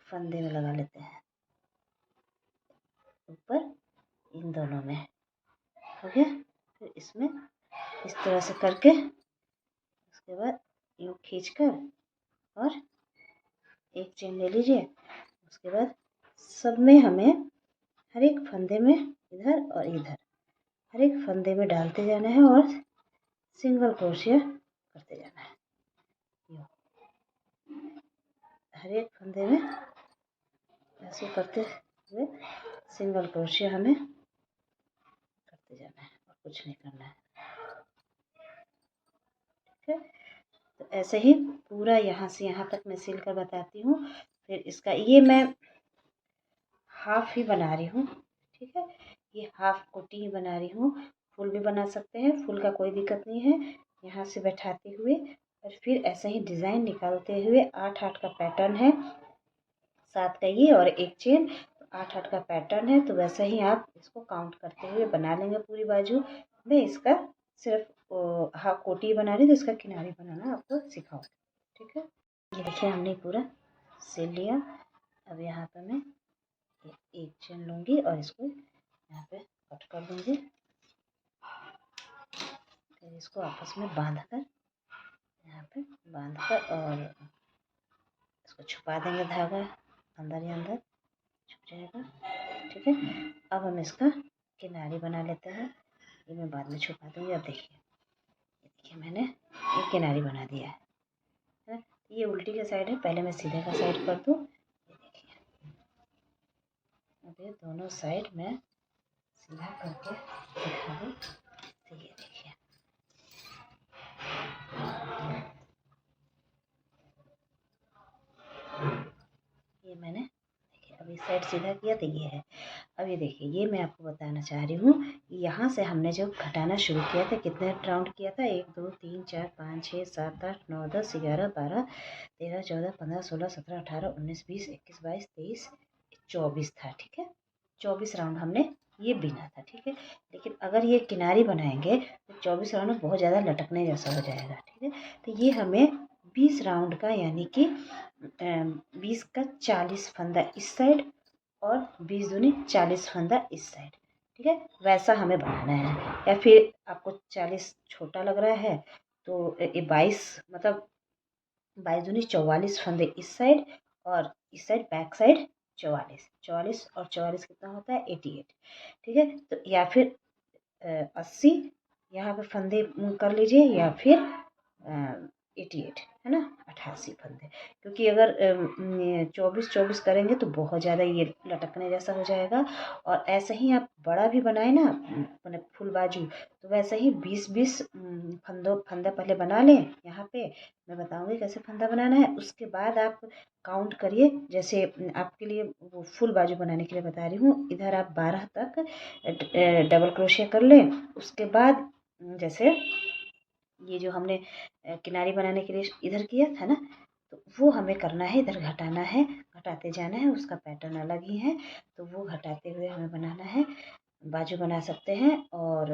फंदे में लगा लेते हैं ऊपर, इन दोनों में हो गया। फिर इसमें इस तरह से करके, उसके बाद यूँ खींच कर और एक चेन ले लीजिए। उसके बाद सब में हमें हर एक फंदे में, इधर और इधर, हर एक फंदे में डालते जाना है और सिंगल क्रोशिया करते जाना है। हर एक फंदे में ऐसे करते हुए सिंगल क्रोशिया हमें करते जाना है, और कुछ नहीं करना है, ठीक है। तो ऐसे ही पूरा यहाँ से यहाँ तक मैं सिल कर बताती हूँ। फिर इसका ये मैं हाफ ही बना रही हूँ, ठीक है। ये हाफ कोटी ही बना रही हूँ, फुल भी बना सकते हैं, फुल का कोई दिक्कत नहीं है। यहाँ से बैठाते हुए और फिर ऐसे ही डिज़ाइन निकालते हुए 8 8 का पैटर्न है, 7 का ये और एक चेन, तो 8 8 का पैटर्न है। तो वैसे ही आप इसको काउंट करते हुए बना लेंगे पूरी बाजू। मैं इसका सिर्फ हाफ कोटी बना रही, तो इसका किनारी बनाना आपको सिखाऊँ, ठीक है। ये देखिए हमने पूरा सिल लिया, अब यहाँ पे मैं एक चेन लूँगी और इसको यहाँ पे कट कर दूँगी। फिर इसको आपस में बांध कर यहाँ पे और इसको छुपा देंगे, धागा अंदर ही अंदर छुप जाएगा। ठीक है, अब हम इसका किनारी बना लेते हैं। ये मैं बाद में छुपा दूँगी। अब देखिए मैंने एक किनारी बना दिया है। ये उल्टी का साइड है, पहले मैं सीधे का साइड कर दूँ। ये देखिए, अब ये दोनों साइड मैं सीधा करके दिखा दूँ। तो ये देखिए, ये मैंने देखिए अब इस साइड सीधा किया तो ये है। अब ये देखिए, ये मैं आपको बताना चाह रही हूँ, यहाँ से हमने जब घटाना शुरू किया था, कितने राउंड किया था, 1 2 3 4 5 6 7 8 9 10 11 12 13 14 15 16 17 18 19 20 21 22 23 24 था। ठीक है, 24 राउंड हमने ये बिना था। ठीक है, लेकिन अगर ये किनारी बनाएंगे तो 24 राउंड में बहुत ज़्यादा लटकने जैसा हो जाएगा। ठीक है, तो ये हमें 20 राउंड का, यानी कि 20 का 40 फंदा इस साइड और 20 दूनी 40 फंदा इस साइड। ठीक है, वैसा हमें बनाना है। या फिर आपको 40 छोटा लग रहा है तो 22 मतलब 22 दूनी 44 फंदे इस साइड और इस साइड बैक साइड 44। 44 और 44 कितना होता है, 88। ठीक है, तो या फिर 80 यहाँ पे फंदे कर लीजिए, या फिर 88 है ना, 88 फंदे। क्योंकि अगर 24 करेंगे तो बहुत ज़्यादा ये लटकने जैसा हो जाएगा। और ऐसे ही आप बड़ा भी बनाए ना, मैंने फुल बाजू, तो वैसे ही 20 फंदा पहले बना लें। यहाँ पे मैं बताऊंगी कैसे फंदा बनाना है, उसके बाद आप काउंट करिए। जैसे आपके लिए वो फुल बाजू बनाने के लिए बता रही हूँ, इधर आप 12 तक डबल क्रोशिया कर लें। उसके बाद जैसे ये जो हमने किनारी बनाने के लिए इधर किया था ना, तो वो हमें करना है, इधर घटाना है, घटाते जाना है। उसका पैटर्न अलग ही है, तो वो घटाते हुए हमें बनाना है। बाजू बना सकते हैं और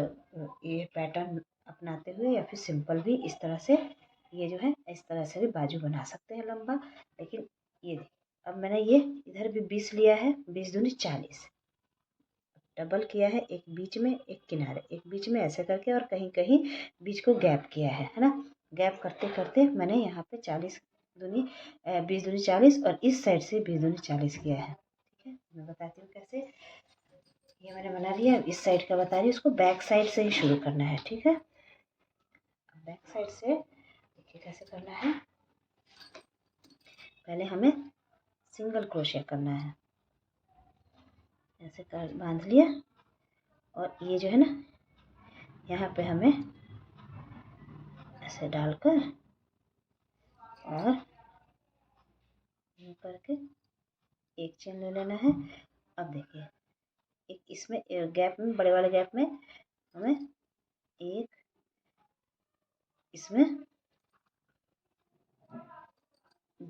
ये पैटर्न अपनाते हुए, या फिर सिंपल भी इस तरह से, ये जो है इस तरह से भी बाजू बना सकते हैं लंबा। लेकिन ये देखिए, अब मैंने ये इधर भी 20 लिया है, 20 दूनी 40, डबल किया है, एक बीच में एक किनारे, एक बीच में ऐसे करके, और कहीं कहीं बीच को गैप किया है ना। गैप करते करते मैंने यहाँ पे 40 दूनी 20 दूनी 40 और इस साइड से 20 दूनी 40 किया है। ठीक है, मैं बताती हूँ कैसे। ये मैंने बना लिया, इस साइड का बता रही हूँ, उसको बैक साइड से ही शुरू करना है। ठीक है, बैक साइड से देखिए कैसे करना है। पहले हमें सिंगल क्रोशिया करना है, ऐसे कर बांध लिया। और ये जो है ना, यहाँ पे हमें ऐसे डालकर और करके एक चेन ले लेना है। अब देखिए, एक इसमें गैप में, बड़े वाले गैप में हमें एक, इसमें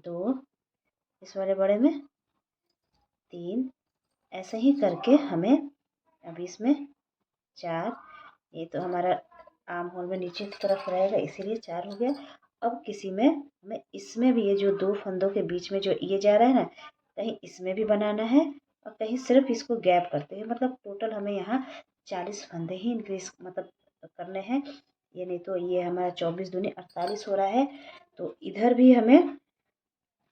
2, इस वाले बड़े में 3, ऐसे ही करके हमें, अभी इसमें 4, ये तो हमारा आर्म होल में नीचे की तरफ रहेगा इसीलिए 4 हो गया। अब किसी में हमें इसमें भी, ये जो 2 फंदों के बीच में जो ये जा रहा है ना, कहीं इसमें भी बनाना है और कहीं सिर्फ इसको गैप करते हैं। मतलब टोटल हमें यहाँ 40 फंदे ही इंक्रीज मतलब करने हैं। ये नहीं तो ये हमारा 24 दूनी 48 हो रहा है। तो इधर भी हमें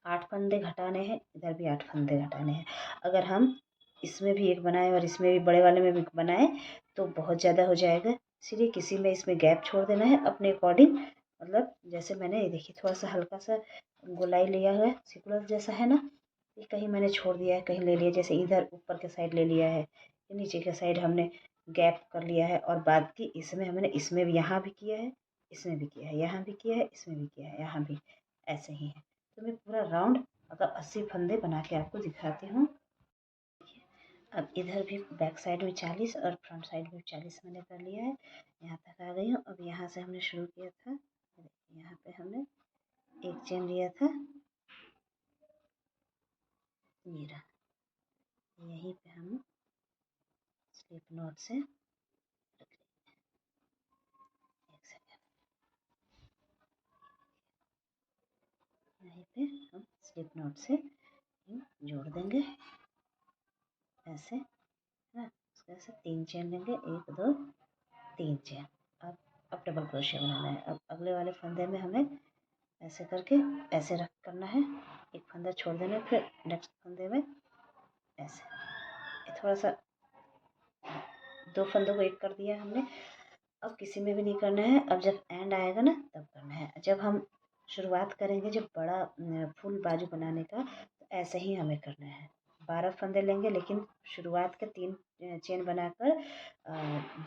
8 फंदे घटाने हैं, इधर भी 8 फंदे घटाने हैं। अगर हम इसमें भी एक बनाए और इसमें भी, बड़े वाले में भी बनाए, तो बहुत ज़्यादा हो जाएगा। इसीलिए किसी में इसमें गैप छोड़ देना है अपने अकॉर्डिंग। मतलब जैसे मैंने ये देखिए थोड़ा सा हल्का सा गोलाई लिया है, सिकुड़न जैसा है ना, ये कहीं मैंने छोड़ दिया है, कहीं ले लिया, जैसे इधर ऊपर के साइड ले लिया है, नीचे के साइड हमने गैप कर लिया है। और बाद की इसमें हमने, इसमें भी, यहाँ भी किया है, इसमें भी किया है, यहाँ भी किया है, इसमें भी किया है, यहाँ भी ऐसे ही है। तो मैं पूरा राउंड मतलब 80 फंदे बना के आपको दिखाती हूँ। अब इधर भी बैक साइड में 40 और फ्रंट साइड में 40 मैंने कर लिया है। यहाँ तक आ गई हूँ। अब यहाँ से हमने शुरू किया था, यहाँ पे हमने एक चेन लिया था, ये रहा, यहीं पे हम स्लिप नॉट से, एक सेकेंड, यहीं पे हम स्लिप नॉट से जोड़ देंगे ऐसे, है ना। ऐसे 3 चेन लेंगे, 1 2 3 चेन। अब डबल क्रोशिया बनाना है। अब अगले वाले फंदे में हमें ऐसे करके ऐसे रख करना है, एक फंदा छोड़ देना है, फिर नेक्स्ट फंदे में ऐसे थोड़ा सा 2 फंदों को एक कर दिया हमने। अब किसी में भी नहीं करना है, अब जब एंड आएगा ना तब करना है। जब हम शुरुआत करेंगे जब बड़ा फुल बाजू बनाने का, तो ऐसे ही हमें करना है। 12 फंदे लेंगे, लेकिन शुरुआत के 3 चेन बनाकर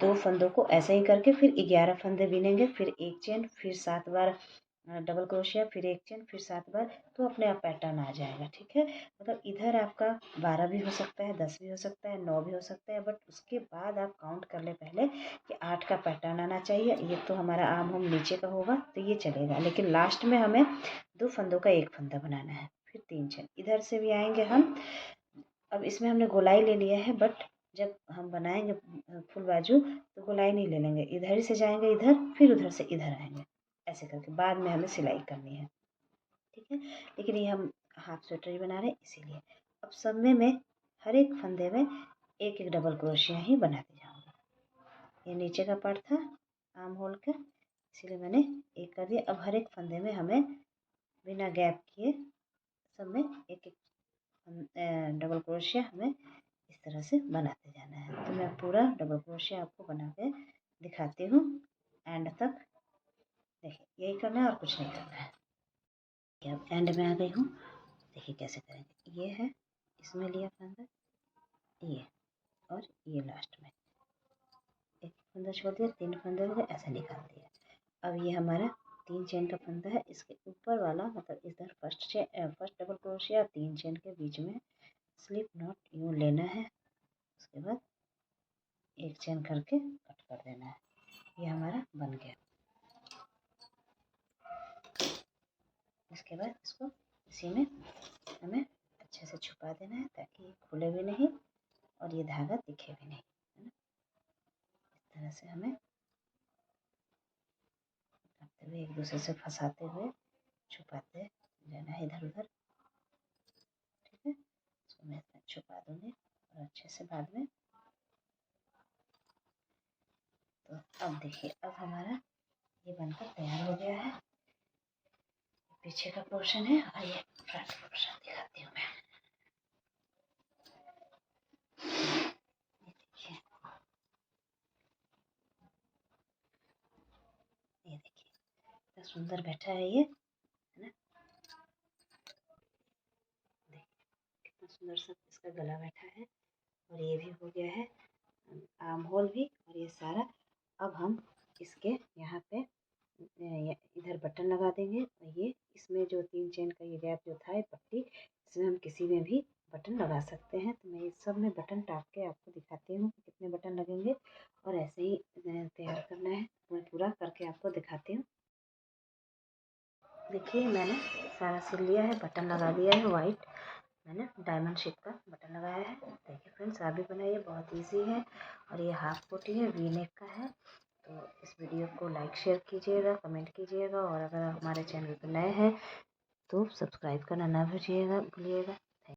2 फंदों को ऐसे ही करके फिर 11 फंदे बिनेंगे, फिर 1 चेन, फिर 7 बार डबल क्रोशिया, फिर 1 चेन, फिर 7 बार, तो अपने आप पैटर्न आ जाएगा। ठीक है, मतलब इधर आपका 12 भी हो सकता है, 10 भी हो सकता है, 9 भी हो सकता है, बट उसके बाद आप काउंट कर ले पहले कि 8 का पैटर्न आना चाहिए। ये तो हमारा आर्म होल नीचे का होगा तो ये चलेगा, लेकिन लास्ट में हमें 2 फंदों का 1 फंदा बनाना है, फिर 3 चेन। इधर से भी आएंगे हम। अब इसमें हमने गोलाई ले लिया है, बट जब हम बनाएंगे फुल बाजू तो गोलाई नहीं ले लेंगे, इधर ही से जाएंगे इधर, फिर उधर से इधर आएंगे, ऐसे करके बाद में हमें सिलाई करनी है। ठीक है, लेकिन ये हम हाफ स्वेटर ही बना रहे हैं इसीलिए। अब सब में मैं हर एक फंदे में एक एक डबल क्रोशिया ही बनाते जाऊंगी। ये नीचे का पार्ट था आर्म होल का, इसीलिए मैंने एक कर दिया। अब हर एक फंदे में हमें बिना गैप किए सब में एक एक डबल क्रोशिया हमें इस तरह से बनाते जाना है। तो मैं पूरा डबल क्रोशिया आपको बना के दिखाती हूँ एंड तक। देखिए यही करना है और कुछ नहीं करना है। अब एंड में आ गई हूँ, देखिए कैसे करेंगे। ये है, इसमें लिया फंदा, ये और ये लास्ट में एक फंदा छोड़ दिया, 3 फंदे हो गए, ऐसे निकाल दिया। अब ये हमारा 3 चेन का फंदा है, इसके ऊपर वाला मतलब इधर फर्स्ट डबल क्रोशिया 3 चेन के बीच में स्लिप नॉट यूँ लेना है, उसके बाद 1 चेन करके कट कर देना है। ये हमारा बन गया। इसके बाद इसको इसी में हमें अच्छे से छुपा देना है ताकि ये खुले भी नहीं और ये धागा दिखे भी नहीं, है ना। इस तरह से हमें करते हुए एक दूसरे से फंसाते हुए छुपाते जाना है इधर उधर। ठीक है, इसको मैं इसमें छुपा दूँगी और अच्छे से बाद में। तो अब देखिए, अब हमारा ये बनकर तैयार हो गया है। पीछे का पोर्शन है और ये फ्रंट पोर्शन दिखाती हूँ मैं। ये देखिए, ये देखिए कितना सुंदर बैठा है ये, है ना। देखिए कितना सुंदर सा इसका गला बैठा है और ये भी हो गया है आर्म होल भी, और ये सारा। अब हम इसके यहाँ पे इधर बटन लगा देंगे, और ये इसमें जो 3 चेन का ये गैप जो था ये पट्टी, इसमें हम किसी में भी बटन लगा सकते हैं। तो मैं इस सब में बटन टाप के आपको दिखाती हूँ कि कितने बटन लगेंगे, और ऐसे ही तैयार करना है। मैं पूरा करके आपको दिखाती हूँ। देखिए मैंने सारा सिल लिया है, बटन लगा दिया है वाइट, मैंने डायमंड शेप का बटन लगाया है। देखिए फ्रेंड्स, आप भी बनाइए, बहुत इजी है। और ये हाफ कोटी है, वी नेक का है। तो इस वीडियो को लाइक शेयर कीजिएगा, कमेंट कीजिएगा, और अगर हमारे चैनल पर नए हैं तो सब्सक्राइब करना ना भूलिएगा।